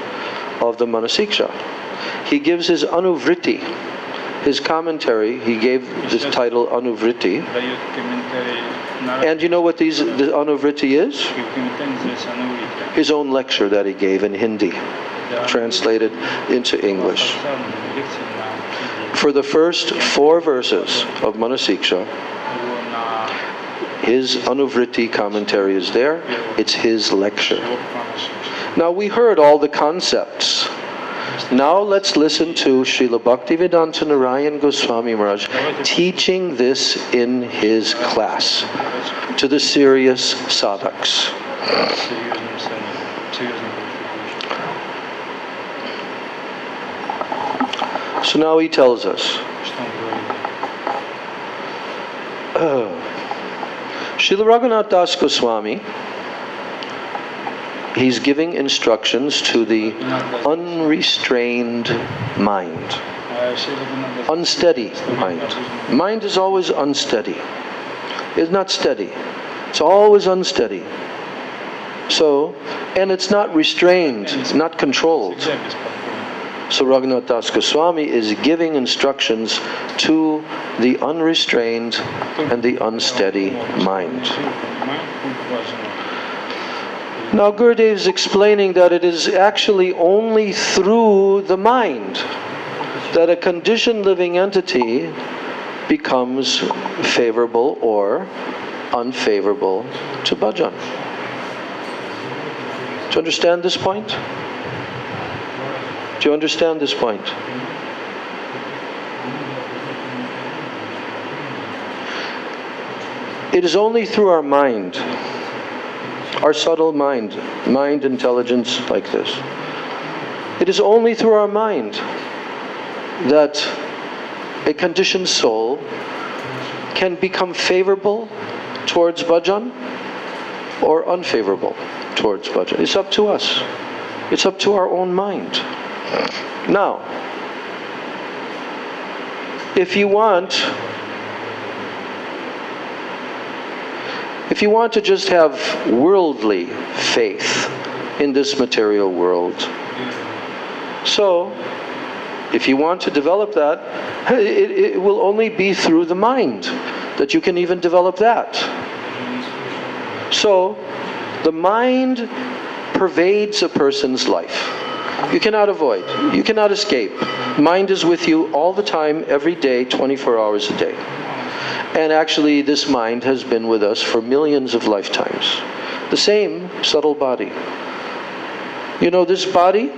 of the Manah-siksa. He gives his Anuvriti, his commentary. He gave this title Anuvriti. And you know what the Anuvriti is? His own lecture that he gave in Hindi, translated into English. For the first 4 verses of Manah-siksa, his Anuvriti commentary is there. It's his lecture. Now we heard all the concepts. Now let's listen to Srila Bhaktivedanta Narayan Goswami Maharaj teaching this in his class to the serious sadhaks. So now he tells us. Srila Raghunath Das Goswami, he's giving instructions to the unrestrained mind. Unsteady mind. Mind is always unsteady. It's not steady. It's always unsteady. So, and it's not restrained, it's not controlled. So Raghunath Das Goswami is giving instructions to the unrestrained and the unsteady mind. Now Gurudev is explaining that it is actually only through the mind that a conditioned living entity becomes favorable or unfavorable to bhajan. Do you understand this point? Do you understand this point? It is only through our mind, our subtle mind intelligence like this, It is only through our mind that a conditioned soul can become favorable towards bhajan or unfavorable towards bhajan. It's up to us. It's up to our own mind. Now, if you want to just have worldly faith in this material world, so if you want to develop that, it will only be through the mind that you can even develop that. So the mind pervades a person's life. You cannot avoid. You cannot escape. Mind is with you all the time, every day, 24 hours a day. And actually, this mind has been with us for millions of lifetimes. The same subtle body. You know, this body,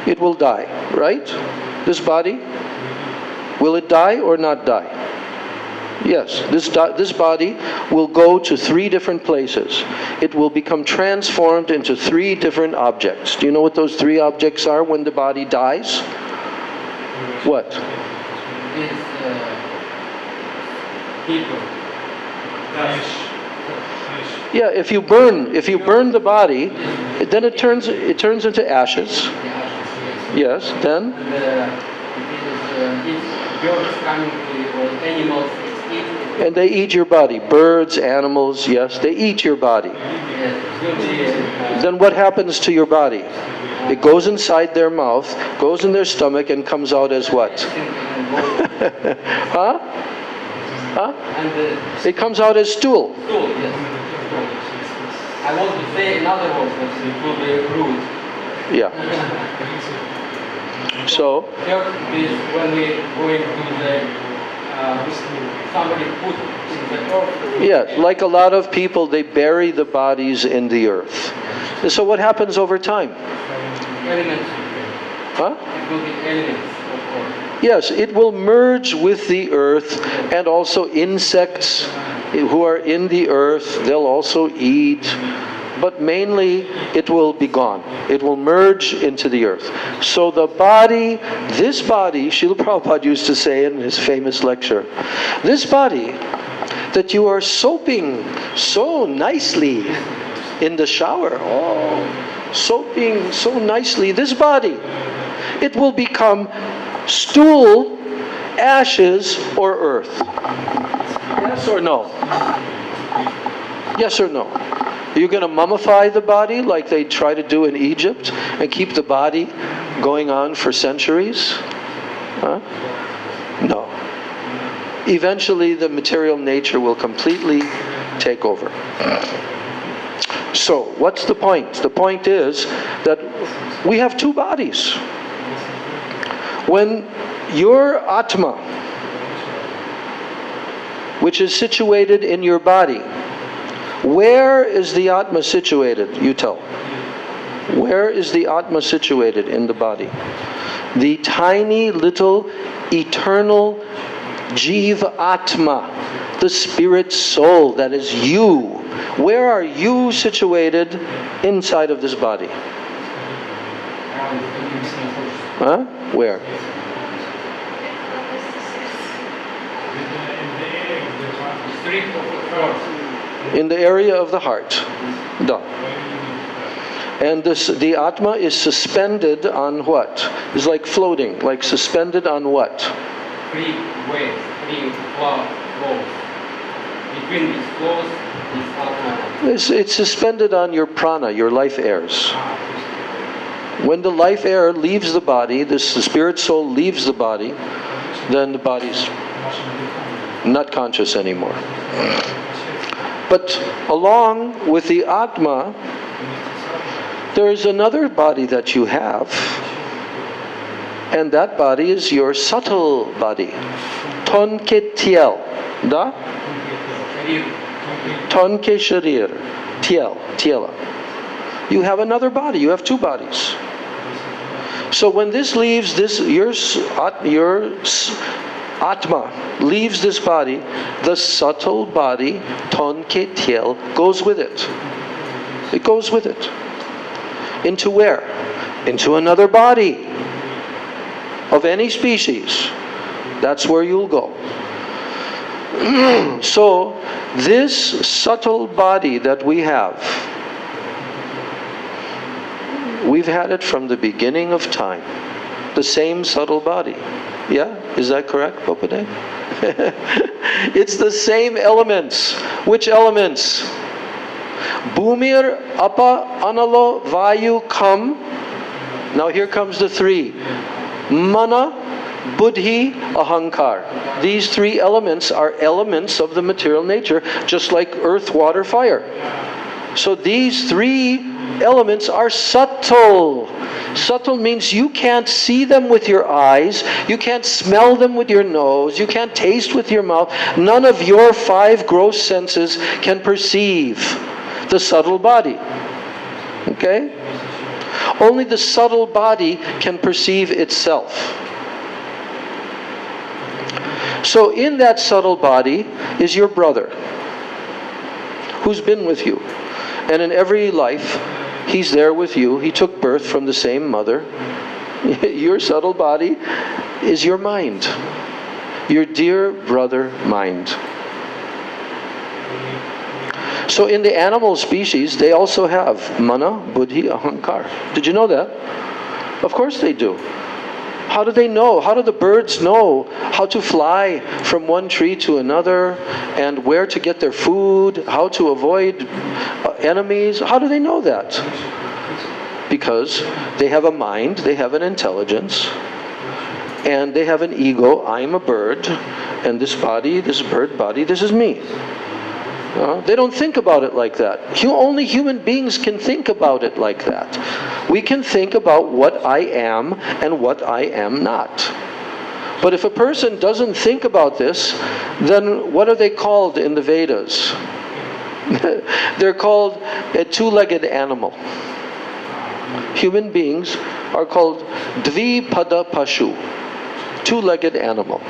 it will die, right? This body, will it die or not die? Yes, this body will go to 3 different places. It will become transformed into 3 different objects. Do you know what those 3 objects are when the body dies? What? People. Yeah, if you burn the body, then it turns into ashes. Yes, then? Birds coming to, or animals eat. And they eat your body. Birds, animals, yes, they eat your body. Then what happens to your body? It goes inside their mouth, goes in their stomach, and comes out as what? Huh? Huh? It comes out as stool. Stool, yes. I want to say another word, but it will be rude. Yeah. So, First is when we going to the somebody put in the earth. yeah, like a lot of people, they bury the bodies in the earth. And so what happens over time? Elements. Huh? It will be elements, of course. Yes, it will merge with the earth, and also insects who are in the earth, they'll also eat. But mainly, it will be gone. It will merge into the earth. So the body, this body, Srila Prabhupada used to say in his famous lecture, this body that you are soaping so nicely in the shower, soaping so nicely, this body, it will become stool, ashes, or earth. Yes or no? Yes or no? Are you going to mummify the body like they try to do in Egypt and keep the body going on for centuries? Huh? No. Eventually the material nature will completely take over. So, what's the point? The point is that we have 2 bodies. When your Atma, which is situated in your body, where is the Atma situated? You tell. Where is the Atma situated in the body? The tiny little eternal Jiva Atma, the spirit soul that is you. Where are you situated inside of this body? Huh? Where? In the area of the heart. Da. And the Atma is suspended on what? It's like floating, like suspended on what? 3 waves, 3 flows. Between these flows is Atma. It's suspended on your prana, your life airs. When the life air leaves the body, the spirit soul leaves the body, then the body's not conscious anymore. But along with the Atma, there is another body that you have, and that body is your subtle body. Tonke tiel. Da? Tonke sharir. Tiel. Tiela. You have another body. You have 2 bodies. So when this leaves your Atma leaves this body, the subtle body, Tonke tiel, goes with it. It goes with it. Into where? into another body of any species. That's where you'll go. So, this subtle body that we have, we've had it from the beginning of time. The same subtle body. Yeah? Is that correct, Popaday? It's the same elements. Which elements? Bhumir, Apa, Analo, Vayu, Kam. Now here comes the three. Mana, Buddhi, Ahankar. These three elements are elements of the material nature, just like earth, water, fire. So these three elements are subtle. Subtle means you can't see them with your eyes, you can't smell them with your nose, you can't taste with your mouth. None of your five gross senses can perceive the subtle body. Okay? Only the subtle body can perceive itself. So in that subtle body is your brother, who's been with you. And in every life, he's there with you. He took birth from the same mother. Your subtle body is your mind. Your dear brother mind. So in the animal species, they also have Mana, Buddhi, Ahankar. Did you know that? Of course they do. How do they know? How do the birds know how to fly from one tree to another and where to get their food, how to avoid enemies? How do they know that? Because they have a mind, they have an intelligence, and they have an ego. I'm a bird, and this body, this bird body, this is me. They don't think about it like that. Only human beings can think about it like that. We can think about what I am and what I am not. But if a person doesn't think about this, then what are they called in the Vedas? They're called a two-legged animal. Human beings are called Dvipada Pashu, two-legged animal.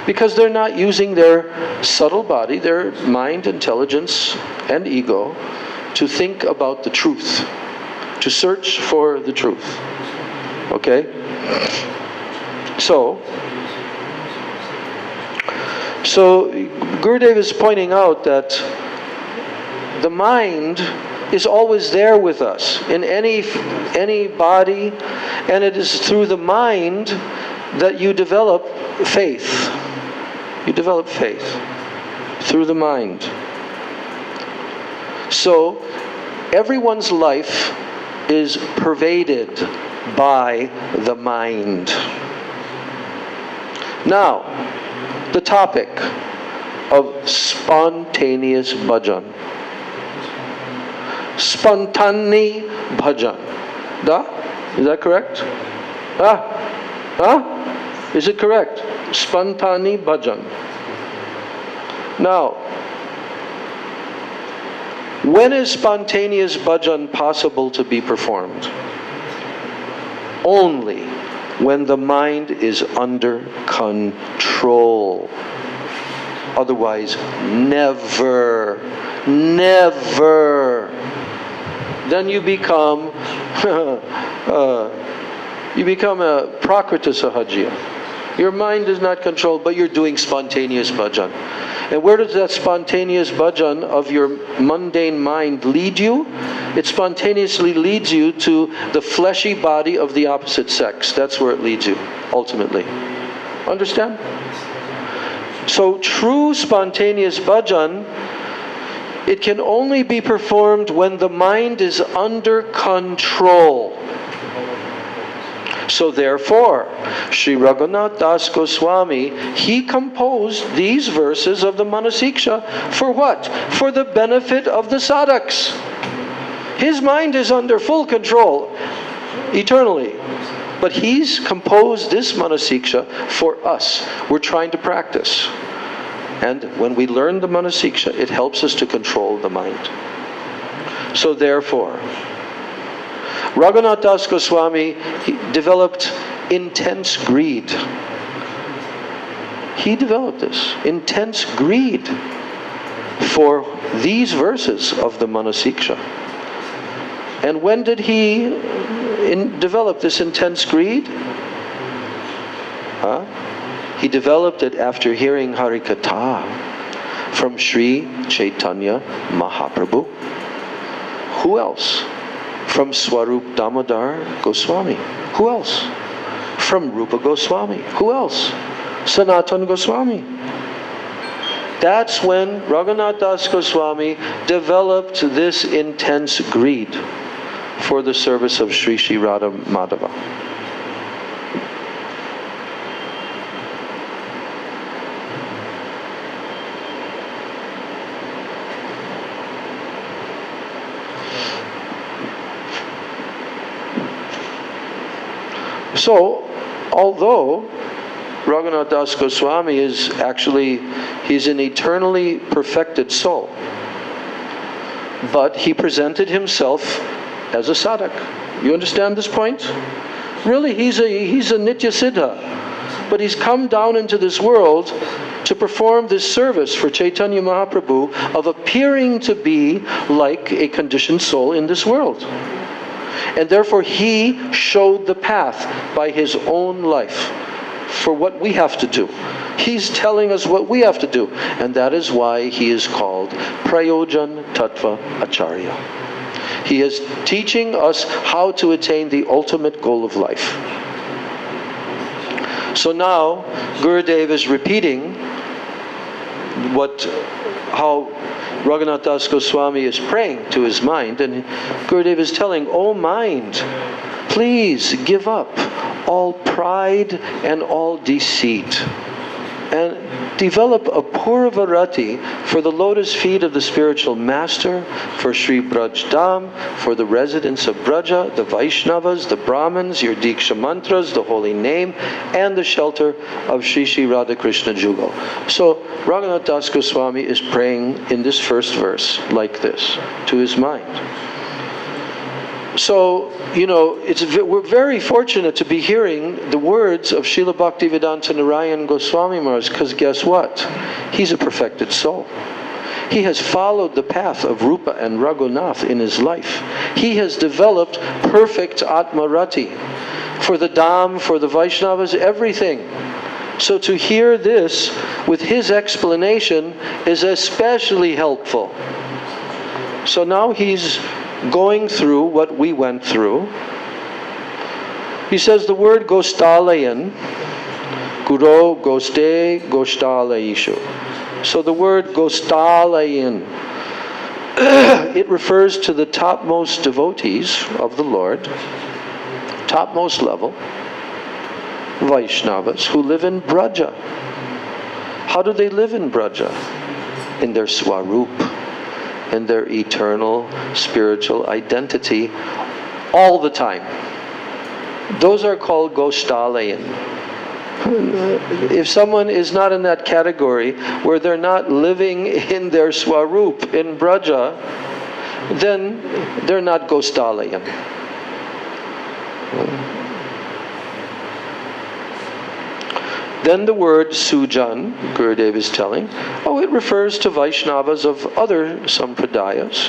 Because they're not using their subtle body, their mind, intelligence, and ego to think about the truth, to search for the truth. Okay? So Gurudev is pointing out that the mind is always there with us in any body, and it is through the mind that you develop faith. You develop faith through the mind. So everyone's life is pervaded by the mind. Now, the topic of spontaneous bhajan. Spontane bhajan. Da? Is that correct? Is it correct? Spontane bhajan. Now, when is spontaneous bhajan possible to be performed? Only when the mind is under control. Otherwise, never. Then you become a prakrita sahajya. Your mind is not controlled, but you're doing spontaneous bhajan. And where does that spontaneous bhajan of your mundane mind lead you? It spontaneously leads you to the fleshy body of the opposite sex. That's where it leads you, ultimately. Understand? So true spontaneous bhajan, it can only be performed when the mind is under control. So therefore, Sri Raghunath Das Goswami, he composed these verses of the Manah-siksa for what? For the benefit of the sadhaks. His mind is under full control eternally. But he's composed this Manah-siksa for us. We're trying to practice. And when we learn the Manah-siksa, it helps us to control the mind. So therefore, Raghunath Das Goswami, he developed intense greed. He developed this intense greed for these verses of the Manah-siksa. And when did he develop this intense greed? He developed it after hearing Harikatha from Sri Chaitanya Mahaprabhu. Who else? From Swarup Damodar Goswami. Who else? From Rupa Goswami. Who else? Sanatana Goswami. That's when Raghunath Das Goswami developed this intense greed for the service of Sri Sri Radha Madhava. So, although Raghunath Das Goswami is actually, he's an eternally perfected soul, but he presented himself as a sadhak. You understand this point? Really, he's a Nitya Siddha, but he's come down into this world to perform this service for Chaitanya Mahaprabhu of appearing to be like a conditioned soul in this world. And therefore he showed the path by his own life for what we have to do. He's telling us what we have to do. And that is why he is called Prayojan Tattva Acharya. He is teaching us how to attain the ultimate goal of life. So now Gurudev is repeating how Raghunath Das Goswami is praying to his mind, and Gurudev is telling, "O mind, please give up all pride and all deceit, and develop a Purvarati for the lotus feet of the spiritual master, for Sri Braj Dham, for the residents of Braja, the Vaishnavas, the Brahmins, your Diksha mantras, the holy name, and the shelter of Sri Sri Radha Krishna Jugal." So Raghunath Das Goswami is praying in this first verse like this to his mind. So, we're very fortunate to be hearing the words of Srila Bhaktivedanta Narayan Goswami Maharaj, because guess what? He's a perfected soul. He has followed the path of Rupa and Raghunath in his life. He has developed perfect Atmarati for the Dham, for the Vaishnavas, everything. So to hear this with his explanation is especially helpful. So now he's going through what we went through. He says the word Gostalayan, Guru Goste Gostalayishu. So the word Gostalayan, it refers to the topmost devotees of the Lord, topmost level, Vaishnavas, who live in Braja. How do they live in Braja? In their Swarup, in their eternal spiritual identity all the time. Those are called Gostalayan. If someone is not in that category where they're not living in their Swarup, in Braja, then they're not Gostalayan. Then the word Sujan, Gurudev is telling, it refers to Vaishnavas of other sampradayas.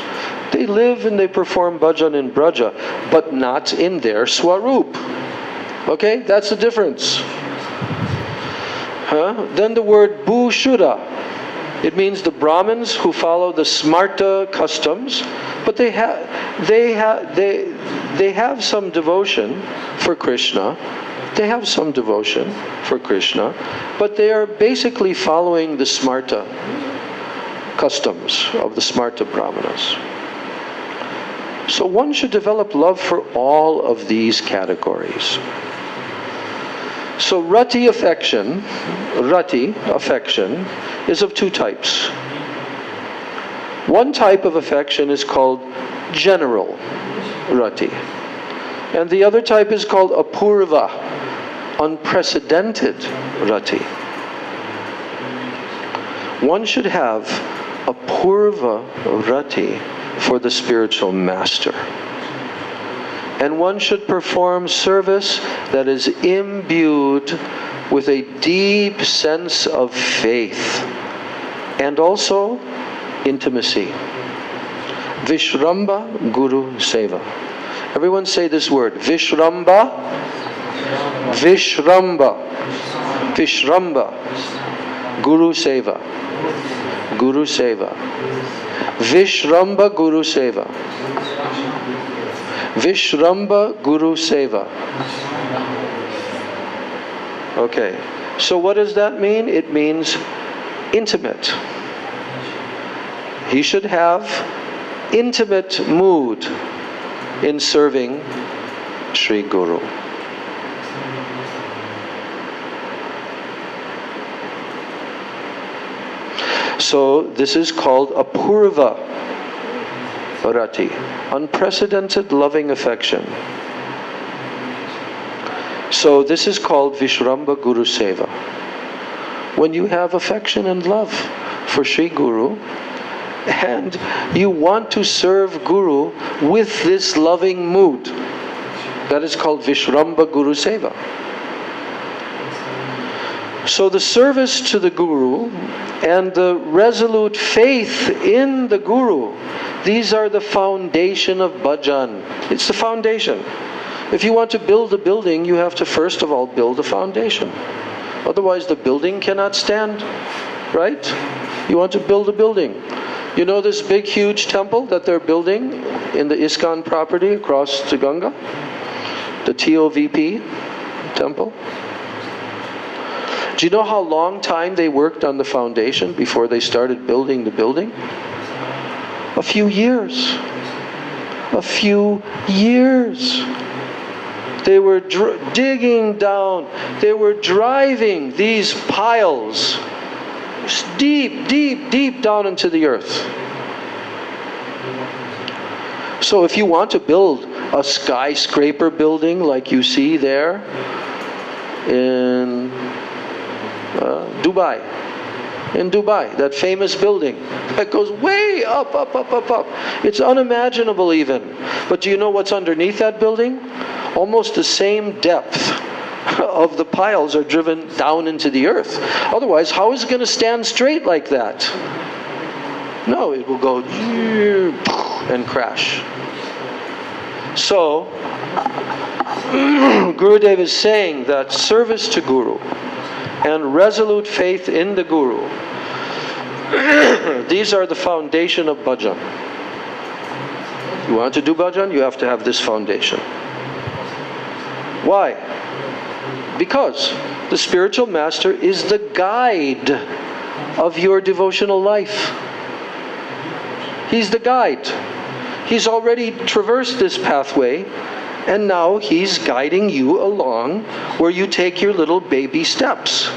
They live and they perform bhajan in Braja, but not in their Swarup. Okay, that's the difference. Then the word Bhushura, it means the Brahmins who follow the Smarta customs, but they have some devotion for Krishna. They have some devotion for Krishna, but they are basically following the Smarta customs of the Smarta Brahmanas. So one should develop love for all of these categories. So rati affection is of two types. One type of affection is called general rati, and the other type is called apurva, unprecedented rati. One should have a purva rati for the spiritual master. And one should perform service that is imbued with a deep sense of faith and also intimacy. Vishramba Guru Seva. Everyone say this word. Vishramba. Vishramba. Vishramba. Guru Seva. Guru Seva. Vishramba Guru Seva. Vishramba Guru Seva. Okay. So what does that mean? It means intimate. He should have intimate mood in serving Sri Guru. So this is called apurva rati, unprecedented loving affection. So this is called Vishramba Guru Seva. When you have affection and love for Sri Guru, and you want to serve Guru with this loving mood, that is called Vishramba Guru Seva. So the service to the Guru and the resolute faith in the Guru, these are the foundation of bhajan. It's the foundation. If you want to build a building, you have to first of all build a foundation. Otherwise the building cannot stand, right? You want to build a building. You know this big huge temple that they're building in the ISKCON property across the Ganga? The TOVP temple? Do you know how long time they worked on the foundation before they started building the building? A few years. A few years. They were digging down. They were driving these piles deep, deep, deep down into the earth. So if you want to build a skyscraper building like you see there in Dubai. In Dubai, that famous building that goes way up, up, up, up, up. It's unimaginable even. But do you know what's underneath that building? Almost the same depth of the piles are driven down into the earth. Otherwise, how is it going to stand straight like that? No, it will go and crash. So, Gurudev is saying that service to Guru and resolute faith in the Guru, these are the foundation of bhajan. You want to do bhajan, you have to have this foundation. Why? Because the spiritual master is the guide of your devotional life. He's the guide. He's already traversed this pathway, and now he's guiding you along where you take your little baby steps.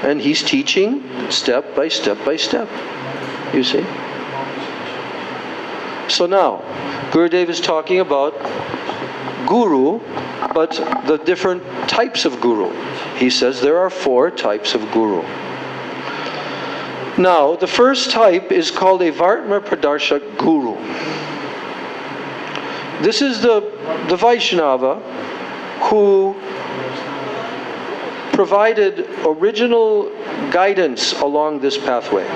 And he's teaching step by step by step. You see? So now, Gurudev is talking about Guru, but the different types of Guru. He says there are 4 types of Guru. Now, the first type is called a Vartma Pradarshak Guru. This is the Vaishnava who provided original guidance along this pathway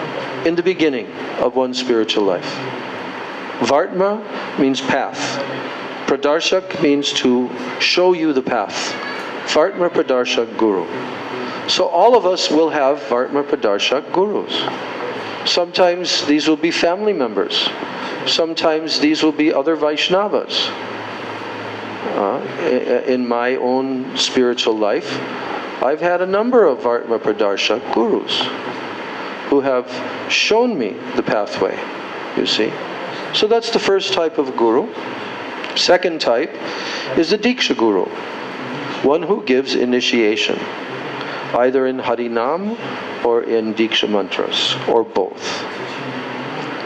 in the beginning of one's spiritual life. Vartma means path. Pradarshak means to show you the path. Vartma Pradarshak Guru. So all of us will have Vartma Pradarshak Gurus. Sometimes these will be family members. Sometimes these will be other Vaishnavas. In my own spiritual life, I've had a number of Vartma Pradarshak Gurus who have shown me the pathway, you see. So that's the first type of Guru. Second type is the Diksha Guru, one who gives initiation, either in Harinam or in Diksha Mantras, or both.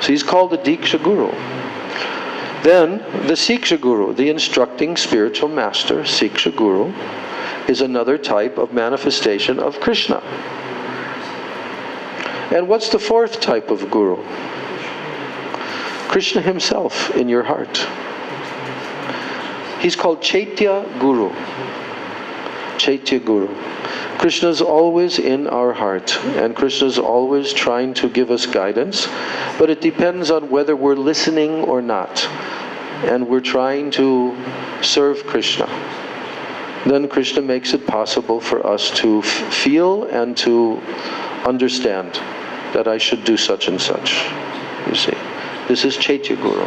So he's called the Diksha Guru. Then the Siksha Guru, the instructing spiritual master, Siksha Guru, is another type of manifestation of Krishna. And what's the fourth type of Guru? Krishna himself in your heart. He's called Chaitya Guru. Chaitya Guru. Krishna is always in our heart, and Krishna is always trying to give us guidance, but it depends on whether we're listening or not. and we're trying to serve Krishna, then Krishna makes it possible for us to feel and to understand that I should do such and such. You see, this is Chaitya Guru.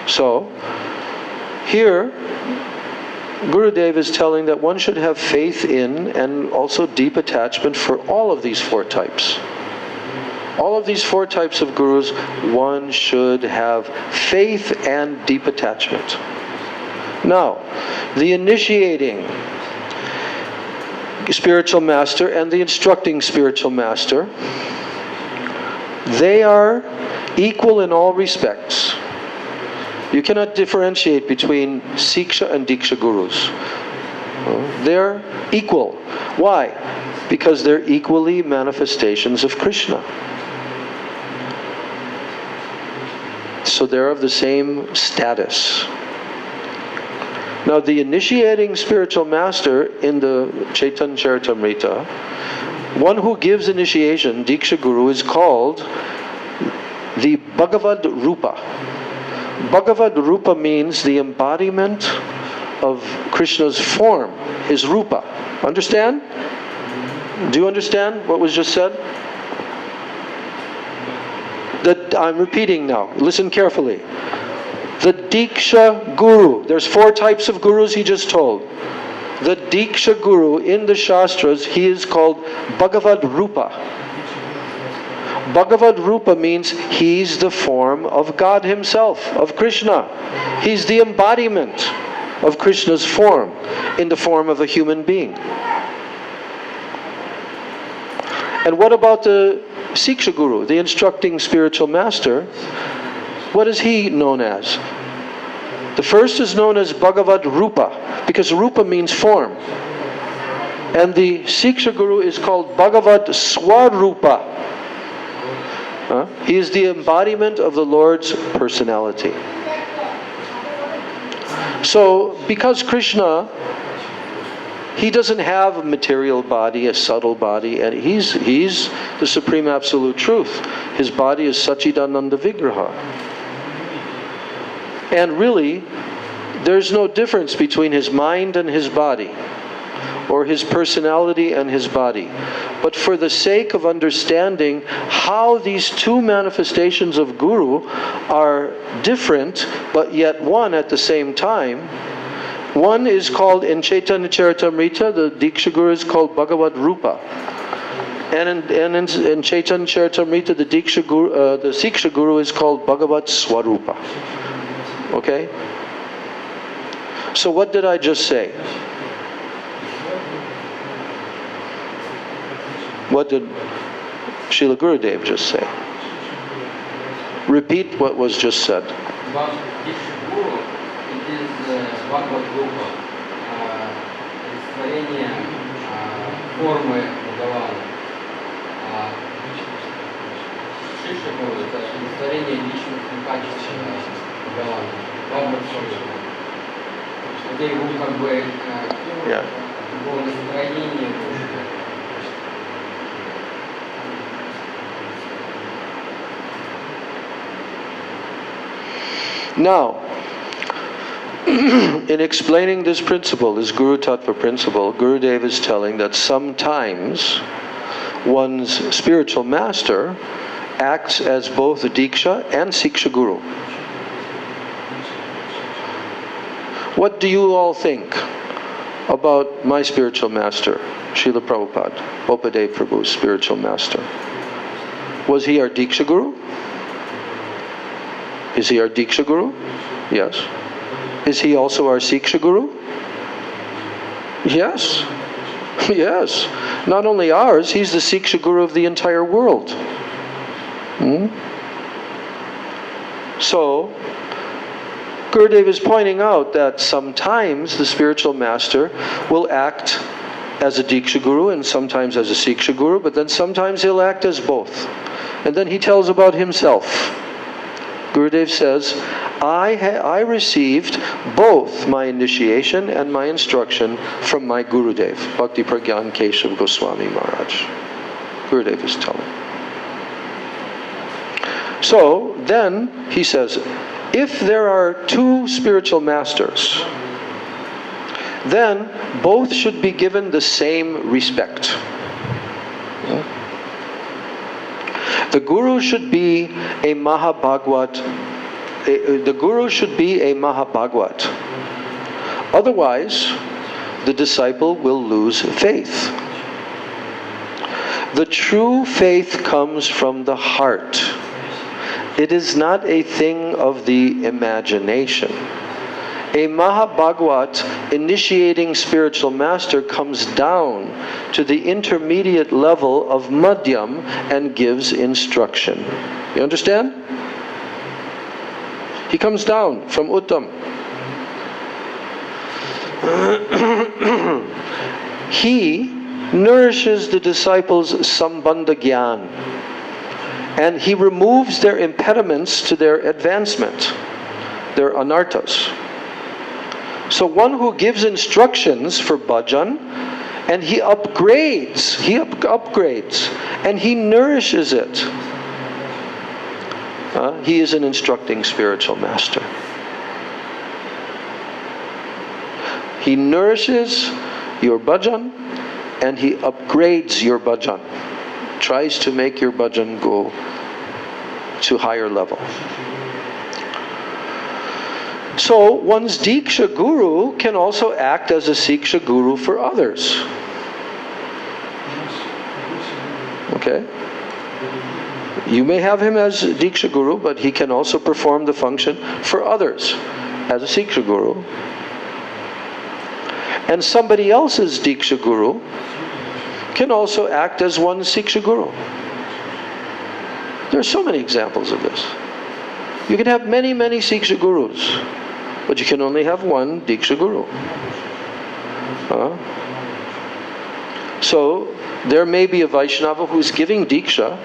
So, here, Gurudev is telling that one should have faith in and also deep attachment for all of these four types. All of these four types of gurus, one should have faith and deep attachment. Now, the initiating spiritual master and the instructing spiritual master, they are equal in all respects. You cannot differentiate between Siksha and Diksha gurus. They're equal. Why? Because they're equally manifestations of Krishna. So they're of the same status. Now the initiating spiritual master in the Chaitanya Charitamrita, one who gives initiation, Diksha Guru, is called the Bhagavad Rupa. Bhagavad Rupa means the embodiment of Krishna's form, his Rupa. Understand? Do you understand what was just said? I'm repeating now. Listen carefully. The Diksha Guru, there's four types of gurus he just told. The Diksha Guru in the Shastras, he is called Bhagavad Rupa. Bhagavad Rupa means he's the form of God himself, of Krishna. He's the embodiment of Krishna's form in the form of a human being. And what about the Siksha Guru, the instructing spiritual master? What is he known as? The first is known as Bhagavad Rupa, because Rupa means form. And the Siksha Guru is called Bhagavad Swarupa. He is the embodiment of the Lord's personality. So, because Krishna, he doesn't have a material body, a subtle body, and he's the Supreme Absolute Truth. His body is Sachidananda Vigraha. And really, there's no difference between his mind and his body, or his personality and his body. But for the sake of understanding how these two manifestations of Guru are different, but yet one at the same time, one is called, in Chaitanya Charitamrita, the Diksha Guru is called Bhagavad Rupa. And in Chaitanya Charitamrita, the Siksha Guru is called Bhagavad Swarupa. Okay? So what did I just say? What did Srila Gurudev just say? Repeat what was just said. About Diksha Guru, it is Bhagavad Rupa, олицетворение формы Бхагавана. Шиша Гуру — это олицетворение личностных качеств Бхагавана. Бхагаван Сварупа. Это его как бы его настроение. Now, in explaining this principle, this Guru Tattva principle, Gurudev is telling that sometimes one's spiritual master acts as both a Diksha and Siksha Guru. What do you all think about my spiritual master, Srila Prabhupada, Bopadev Prabhu's spiritual master? Was he our Diksha Guru? Is he our Diksha Guru? Yes. Is he also our Siksha Guru? Yes. Yes. Not only ours, he's the Siksha Guru of the entire world. So, Gurudev is pointing out that sometimes the spiritual master will act as a Diksha Guru and sometimes as a Siksha Guru, but then sometimes he'll act as both. And then he tells about himself. Gurudev says, I received both my initiation and my instruction from my Gurudev, Bhakti Pragyan Keshav Goswami Maharaj. Gurudev is telling. So then he says, if there are two spiritual masters, then both should be given the same respect. The guru should be a Mahabhagwat. The guru should be a Mahabhagwat. Otherwise, the disciple will lose faith. The true faith comes from the heart. It is not a thing of the imagination. A Mahabhagwat initiating spiritual master comes down to the intermediate level of Madhyam and gives instruction. You understand? He comes down from Uttam. He nourishes the disciples' sambandha gyan, and he removes their impediments to their advancement, their anarthas. So one who gives instructions for bhajan, and he upgrades, and he nourishes it. He is an instructing spiritual master. He nourishes your bhajan, and he upgrades your bhajan. Tries to make your bhajan go to higher level. So one's Diksha Guru can also act as a Siksha Guru for others. Okay? You may have him as Diksha Guru, but he can also perform the function for others as a Siksha Guru. And somebody else's Diksha Guru can also act as one Siksha Guru. There are so many examples of this. You can have many, many Siksha Gurus, but you can only have one Diksha Guru. So there may be a Vaishnava who's giving Diksha,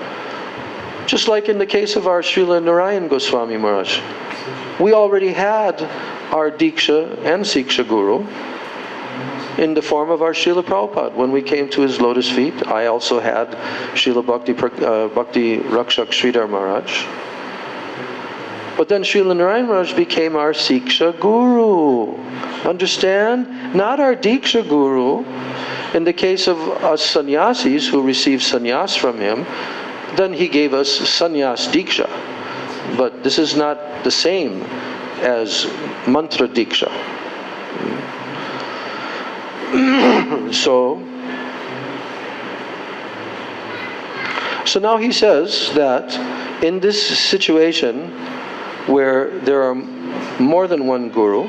just like in the case of our Srila Narayan Goswami Maharaj. We already had our Diksha and Siksha Guru in the form of our Srila Prabhupada. When we came to his lotus feet, I also had Srila Bhakti Rakshak Sridhar Maharaj. But then Srila Narayan Maharaj became our Siksha Guru. Understand? Not our Diksha Guru. In the case of us sannyasis who received sannyas from him, then he gave us sannyas Diksha. But this is not the same as mantra Diksha. So now he says that in this situation where there are more than one guru,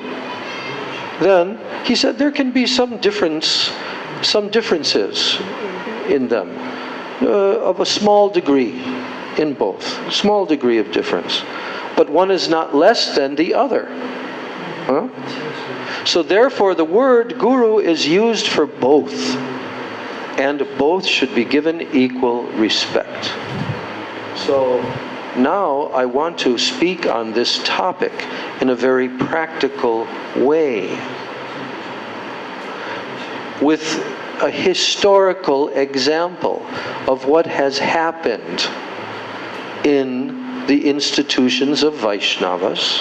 then he said there can be some differences in them, of a small degree in both, small degree of difference, but one is not less than the other. So therefore the word guru is used for both, and both should be given equal respect. So now I want to speak on this topic in a very practical way, with a historical example of what has happened in the institutions of Vaishnavas,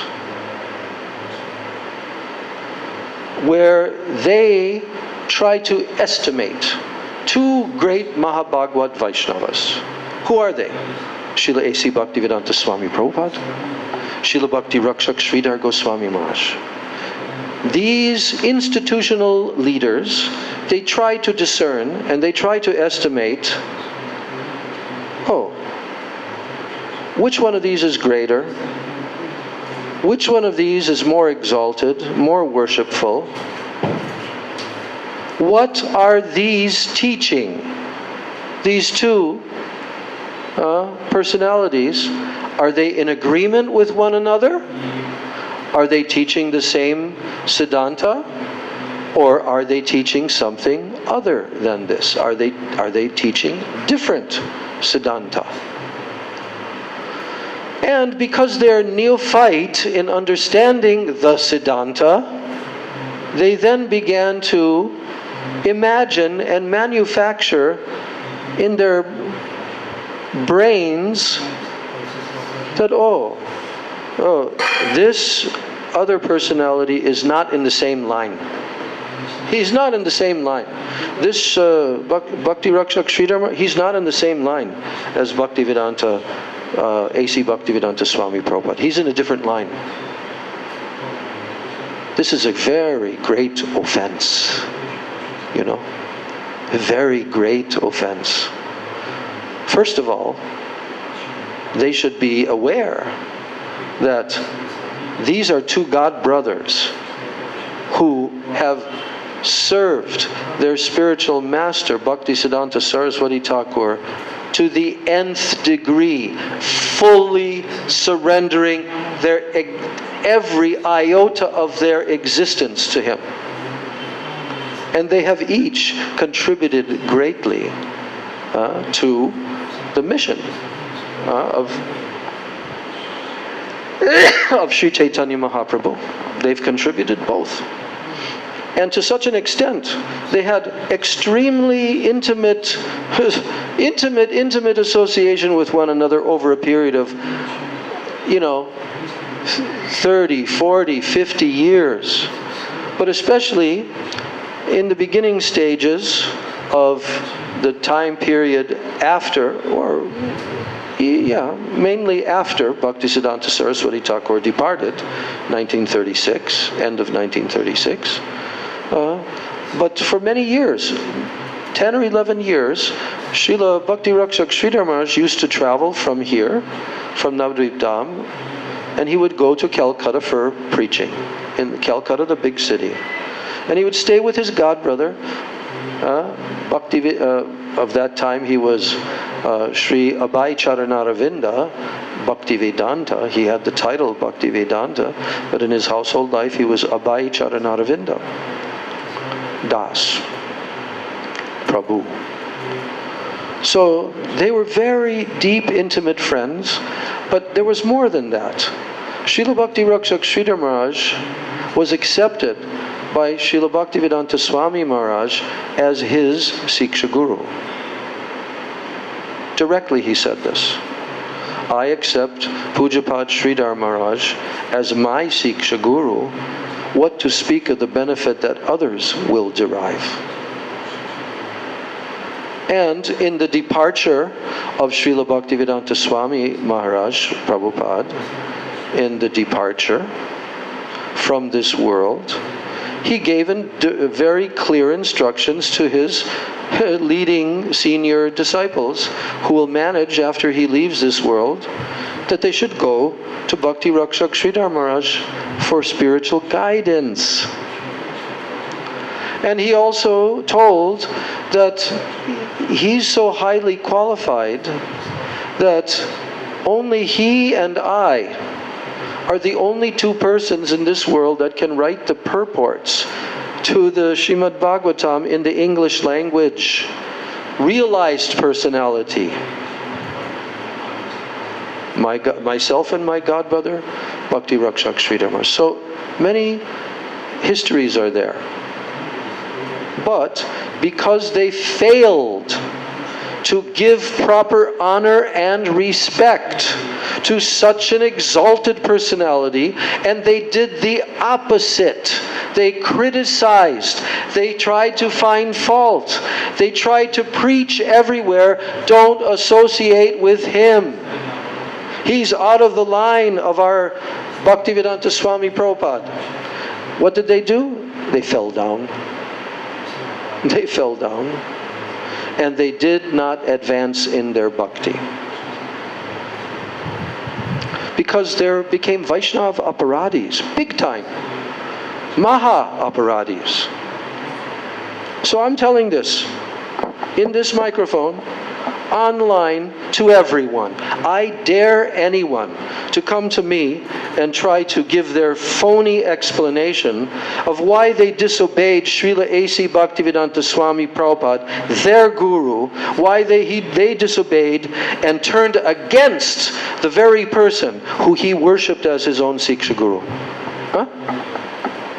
where they try to estimate two great Mahabhagwat Vaishnavas. Who are they? Srila A.C. Bhaktivedanta Swami Prabhupada, Srila Bhakti Rakshak Sridhar Goswami Maharaj. These institutional leaders, they try to discern and they try to estimate, which one of these is greater? Which one of these is more exalted, more worshipful? What are these teaching? These two personalities, are they in agreement with one another? Are they teaching the same Siddhanta? Or are they teaching something other than this? Are they teaching different Siddhanta? And because they're neophyte in understanding the Siddhanta, they then began to imagine and manufacture in their brains that, this other personality is not in the same line. He's not in the same line. This Bhakti Rakshak Sridhar, he's not in the same line as Bhaktivedanta, A.C. Bhaktivedanta Swami Prabhupada. He's in a different line. This is a very great offense, you know. A very great offense. First of all, they should be aware that these are two God brothers who have served their spiritual master, Bhaktisiddhanta Saraswati Thakur, to the nth degree, fully surrendering every iota of their existence to him. And they have each contributed greatly to the mission of Sri Chaitanya Mahaprabhu. They've contributed both. And to such an extent, they had extremely intimate association with one another over a period of, 30, 40, 50 years. But especially in the beginning stages of the time period after, mainly after Bhaktisiddhanta Saraswati Thakur departed, 1936, end of 1936. But for many years, 10 or 11 years, Srila Bhakti Rakshak Sridhar Maharaj used to travel from here, from Navadvip Dham, and he would go to Calcutta for preaching, in Calcutta, the big city. And he would stay with his godbrother, of that time he was Sri Abhay Charanaravinda, Bhaktivedanta. He had the title Bhaktivedanta, but in his household life he was Abhay Charanaravinda Das Prabhu. So they were very deep, intimate friends, but there was more than that. Srila Bhakti Rakshak Sridhar Maharaj was accepted by Srila Bhaktivedanta Swami Maharaj as his Siksha Guru. Directly he said this. I accept Pujapad Sridhar Maharaj as my Siksha Guru. What to speak of the benefit that others will derive. And in the departure of Srila Bhaktivedanta Swami Maharaj Prabhupada, in the departure from this world, he gave very clear instructions to his leading senior disciples who will manage after he leaves this world, that they should go to Bhakti Rakshak Sridhar Maharaj for spiritual guidance. And he also told that he's so highly qualified that only he and I are the only two persons in this world that can write the purports to the Srimad Bhagavatam in the English language. Realized personality. Myself and my godbrother, Bhakti Rakshak Sridhar Maharaj. So many histories are there. But because they failed to give proper honor and respect to such an exalted personality, and they did the opposite. They criticized. They tried to find fault. They tried to preach everywhere, don't associate with him. He's out of the line of our Bhaktivedanta Swami Prabhupada. What did they do? They fell down. They fell down. And they did not advance in their bhakti. Because there became Vaishnava aparadis, big time. Maha aparadis. So I'm telling this in this microphone, online, to everyone. I dare anyone to come to me and try to give their phony explanation of why they disobeyed Srila A.C. Bhaktivedanta Swami Prabhupada, their guru, why they disobeyed and turned against the very person who he worshipped as his own Siksha Guru. Huh?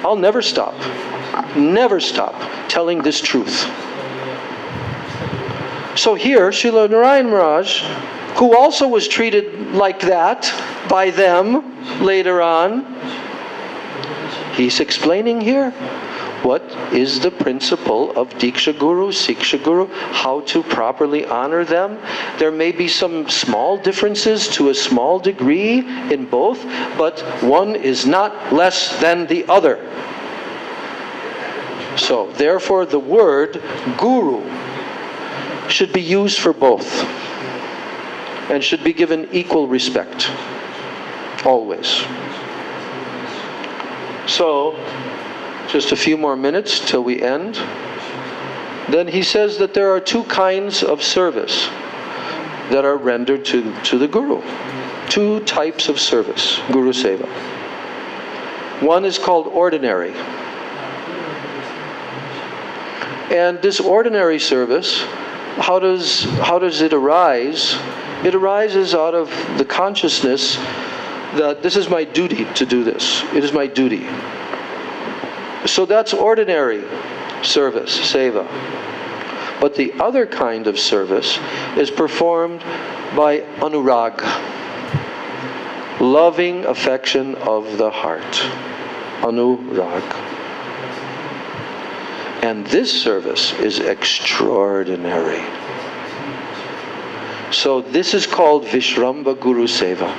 I'll never stop telling this truth. So here, Srila Narayan Maharaj who also was treated like that by them later on. He's explaining here what is the principle of Diksha Guru, Siksha Guru, how to properly honor them. There may be some small differences to a small degree in both, but one is not less than the other. So, therefore, the word Guru should be used for both and should be given equal respect, always. So, just a few more minutes till we end. Then he says that there are two kinds of service that are rendered to the Guru. Two types of service, Guru Seva. One is called ordinary. And this ordinary service, how does it arise? It arises out of the consciousness that this is my duty to do this. It is my duty. So that's ordinary service, seva. But the other kind of service is performed by anurag, loving affection of the heart. Anurag. And this service is extraordinary. So this is called Vishramba Guru Seva.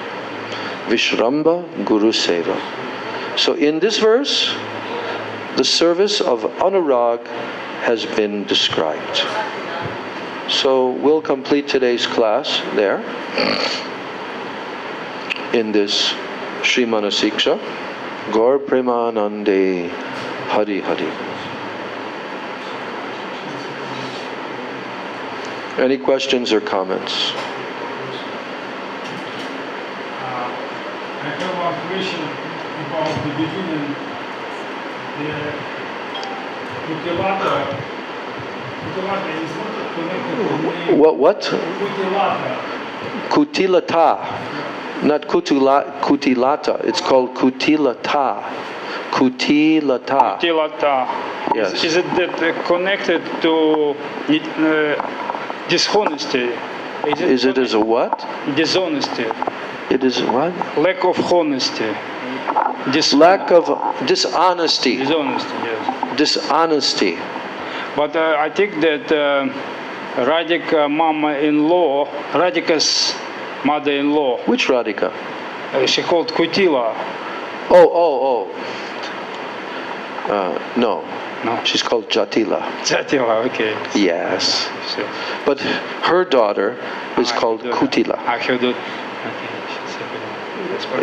Vishramba Guru Seva. So in this verse, the service of anurag has been described. So we'll complete today's class there in this Sri Manah-siksa. Gaur Premanande Hari Hari. Any questions or comments? I have one question about the beginning. The Kutilata is not connected to the name. What? Kutilata. Kutilata. Not kutilata. It's called kutilata. Kutilata. Kutilata. Yes. Is it that connected to dishonesty? Is it as a what? Dishonesty. It is what? Lack of honesty. Lack of dishonesty. Dishonesty, yes. Dishonesty. But I think that Radhika mama-in-law, Radhika's mother-in-law, Which Radhika? she called Kutila. Oh. No. No. She's called Jatila. Jatila, okay. Yes. So, But her daughter is called Kutila. I heard it. Okay.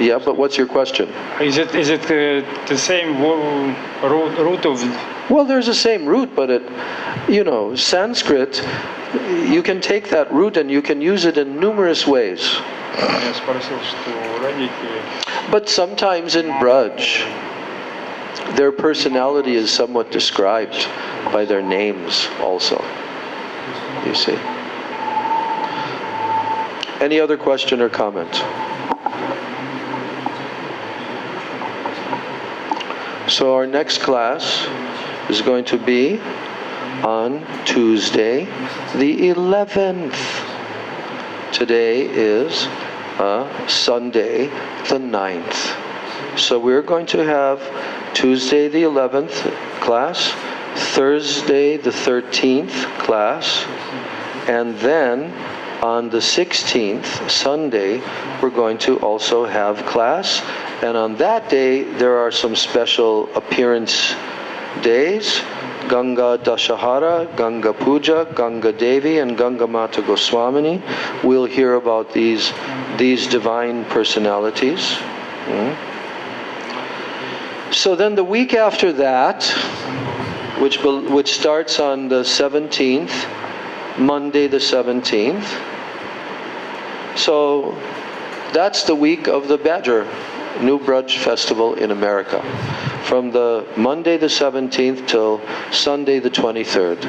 Yeah, but what's your question? Is it the same root of? Well, there's the same root, but Sanskrit, you can take that root and you can use it in numerous ways. Я спросил, что Радики. But sometimes in Braj, their personality is somewhat described by their names also. You see. Any other question or comment? So our next class is going to be on Tuesday, the 11th. Today is Sunday, the 9th. So we're going to have Tuesday, the 11th class, Thursday, the 13th class, and then on the 16th, Sunday, we're going to also have class. And on that day, there are some special appearance days. Ganga Dashahara, Ganga Puja, Ganga Devi, and Ganga Mata Goswamini. We'll hear about these divine personalities. So then the week after that, which starts on the 17th, Monday the 17th. So that's the week of the Badger New Braj Festival in America, from the Monday the 17th till Sunday the 23rd.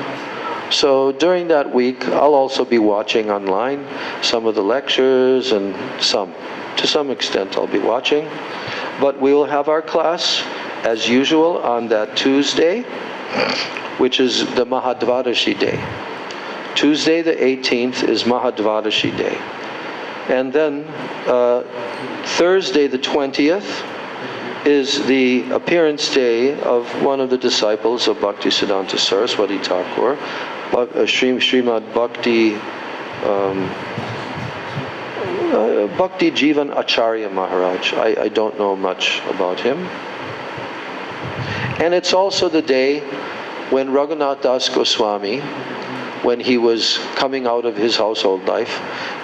So during that week, I'll also be watching online some of the lectures, and to some extent I'll be watching. But we will have our class as usual on that Tuesday, which is the Mahadvadashi day. Tuesday the 18th is Mahadvadashi day. And then Thursday the 20th is the appearance day of one of the disciples of Bhaktisiddhanta Saraswati Thakur, Srimad Bhakti Jivan Acharya Maharaj. I don't know much about him. And it's also the day when Raghunath Das Goswami, when he was coming out of his household life,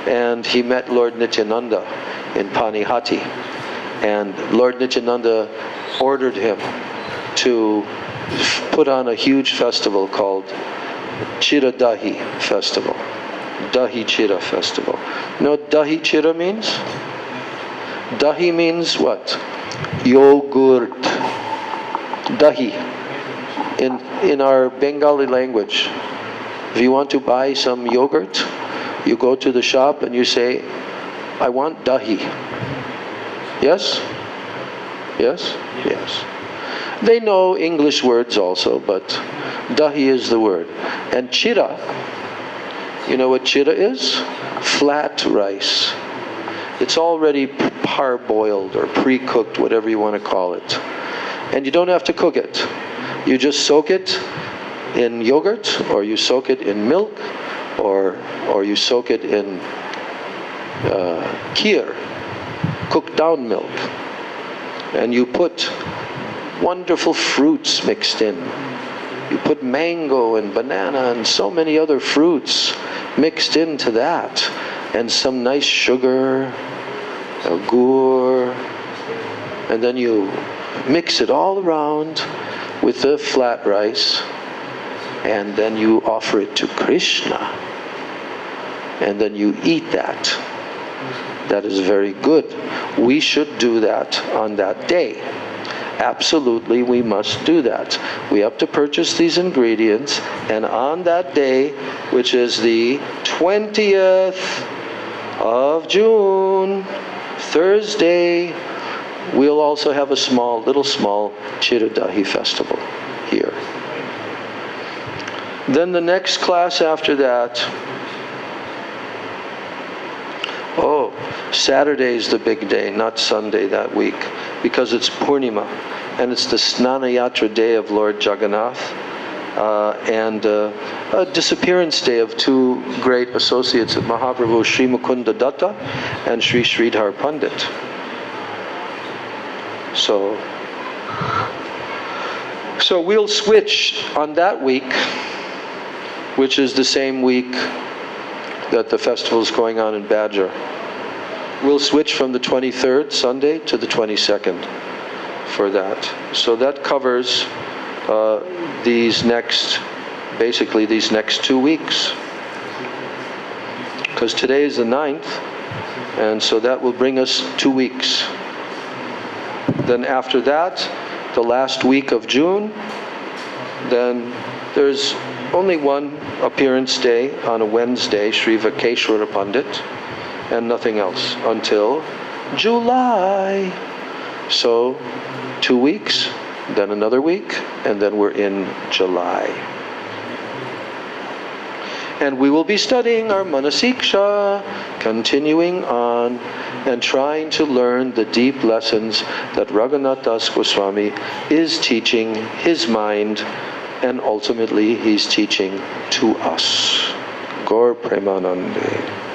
and he met Lord Nityananda in Panihati. And Lord Nityananda ordered him to put on a huge festival called Chira Dahi Festival. Dahi Chira Festival. You know what Dahi Chira means? Dahi means what? Yogurt. Dahi. In our Bengali language, if you want to buy some yogurt, you go to the shop and you say, I want dahi. Yes? Yes? Yes. They know English words also, but dahi is the word. And chira, you know what chira is? Flat rice. It's already parboiled or pre-cooked, whatever you want to call it. And you don't have to cook it. You just soak it in yogurt, or you soak it in milk, or you soak it in kheer, cooked down milk. And you put wonderful fruits mixed in. You put mango and banana and so many other fruits mixed into that. And some nice sugar, gur. And then you mix it all around with the flat rice. And then you offer it to Krishna. And then you eat that. That is very good. We should do that on that day. Absolutely, we must do that. We have to purchase these ingredients, and on that day, which is the 20th of June, Thursday, we'll also have a little small Chiradahi festival here. Then the next class after that, Saturday's the big day, not Sunday that week, because it's Purnima, and it's the Snana Yatra day of Lord Jagannath, and a disappearance day of two great associates of Mahaprabhu, Sri Mukunda Datta and Sri Sridhar Pandit. So we'll switch on that week, which is the same week that the festival is going on in Badger. We'll switch from the 23rd, Sunday, to the 22nd for that. So that covers these next 2 weeks. Because today is the 9th, and so that will bring us 2 weeks. Then after that, the last week of June, then there's only one appearance day on a Wednesday, Sri Vakeshwara Pandit, and nothing else until July. So 2 weeks, then another week, and then we're in July. And we will be studying our Manah-siksa, continuing on and trying to learn the deep lessons that Raghunath Das Goswami is teaching his mind, and ultimately he's teaching to us. Gaur Premanande.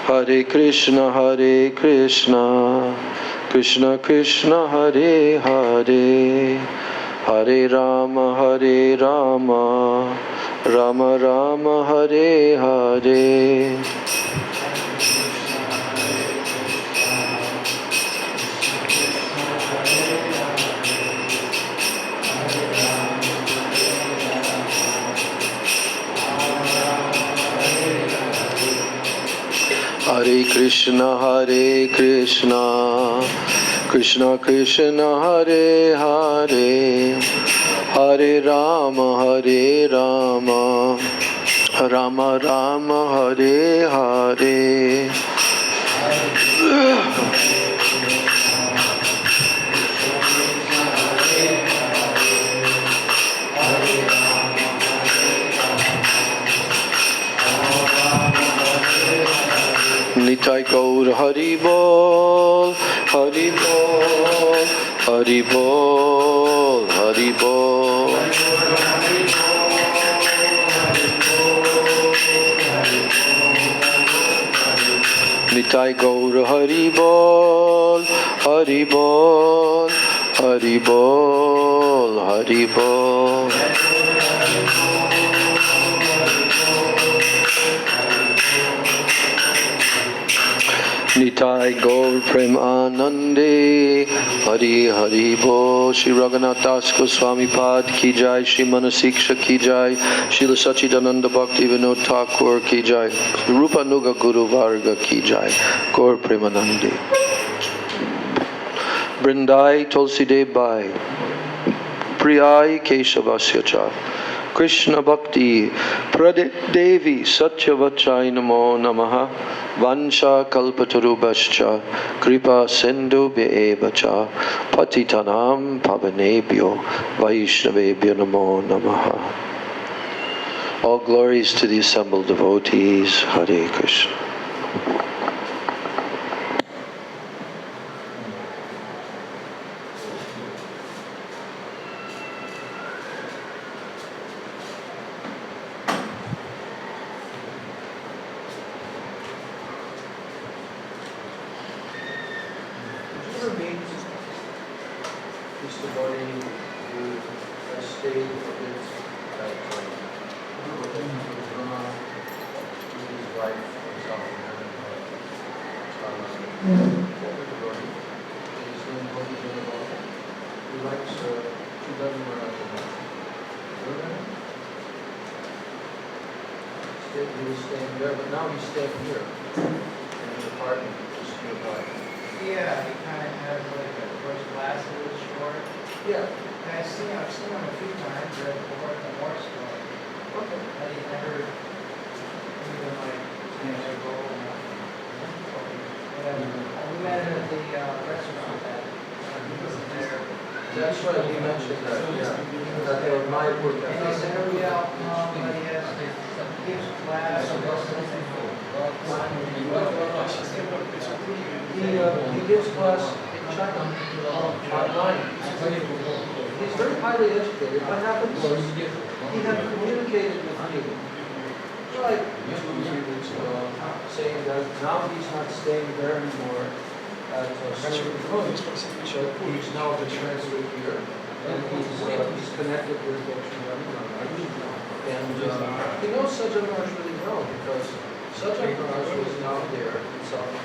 Hare Krishna, Krishna Krishna, Hare Hare, Hare Rama, Rama Rama, Hare Hare. Hare Krishna, Krishna Krishna, Hare Hare, Hare Rama, Rama Rama, Hare Hare. Nitai Gaur Hari Bol, Hari Bol, Hari Bol, Hari Bol. Nitai Gaur Hari Bol, Hari Bol, Hari Bol, Hari Bol. Nitai Gaur Prem Anande, Hari Hari Bol. Shri Raghunath Das Goswami Pad Ki Jai, Shri Manah-siksa Ki Jai, Srila Sachidananda Bhakti Vinod Thakur Ki Jai, Rupa Nuga Guru Varga Ki Jai, Gaur Premanande. Brindai Tulsidev Bai, Priyai Keshavasya Cha, Krishna Bhakti Pradevi Satyavachai Namo Namaha, Vansha Kalpatarubhascha, Kripa Sindhu Bhevacha, Patitanam Pavanebhyo, Vaishnavebhyo Namo Namaha. All glories to the assembled devotees. Hare Krishna. That's right, he mentioned that, yeah. That they were my work. And he said, oh yeah, but he has to give class. He gives class in China, online. He's very highly educated. What happens was, he had communicated with me, like 2 weeks ago, saying that now he's not staying there anymore at certain point, so he's now been transferred here, and he's connected with Srimad. And he knows Sajjan Maharaj really well, because Sajjan Maharaj was now there in South America.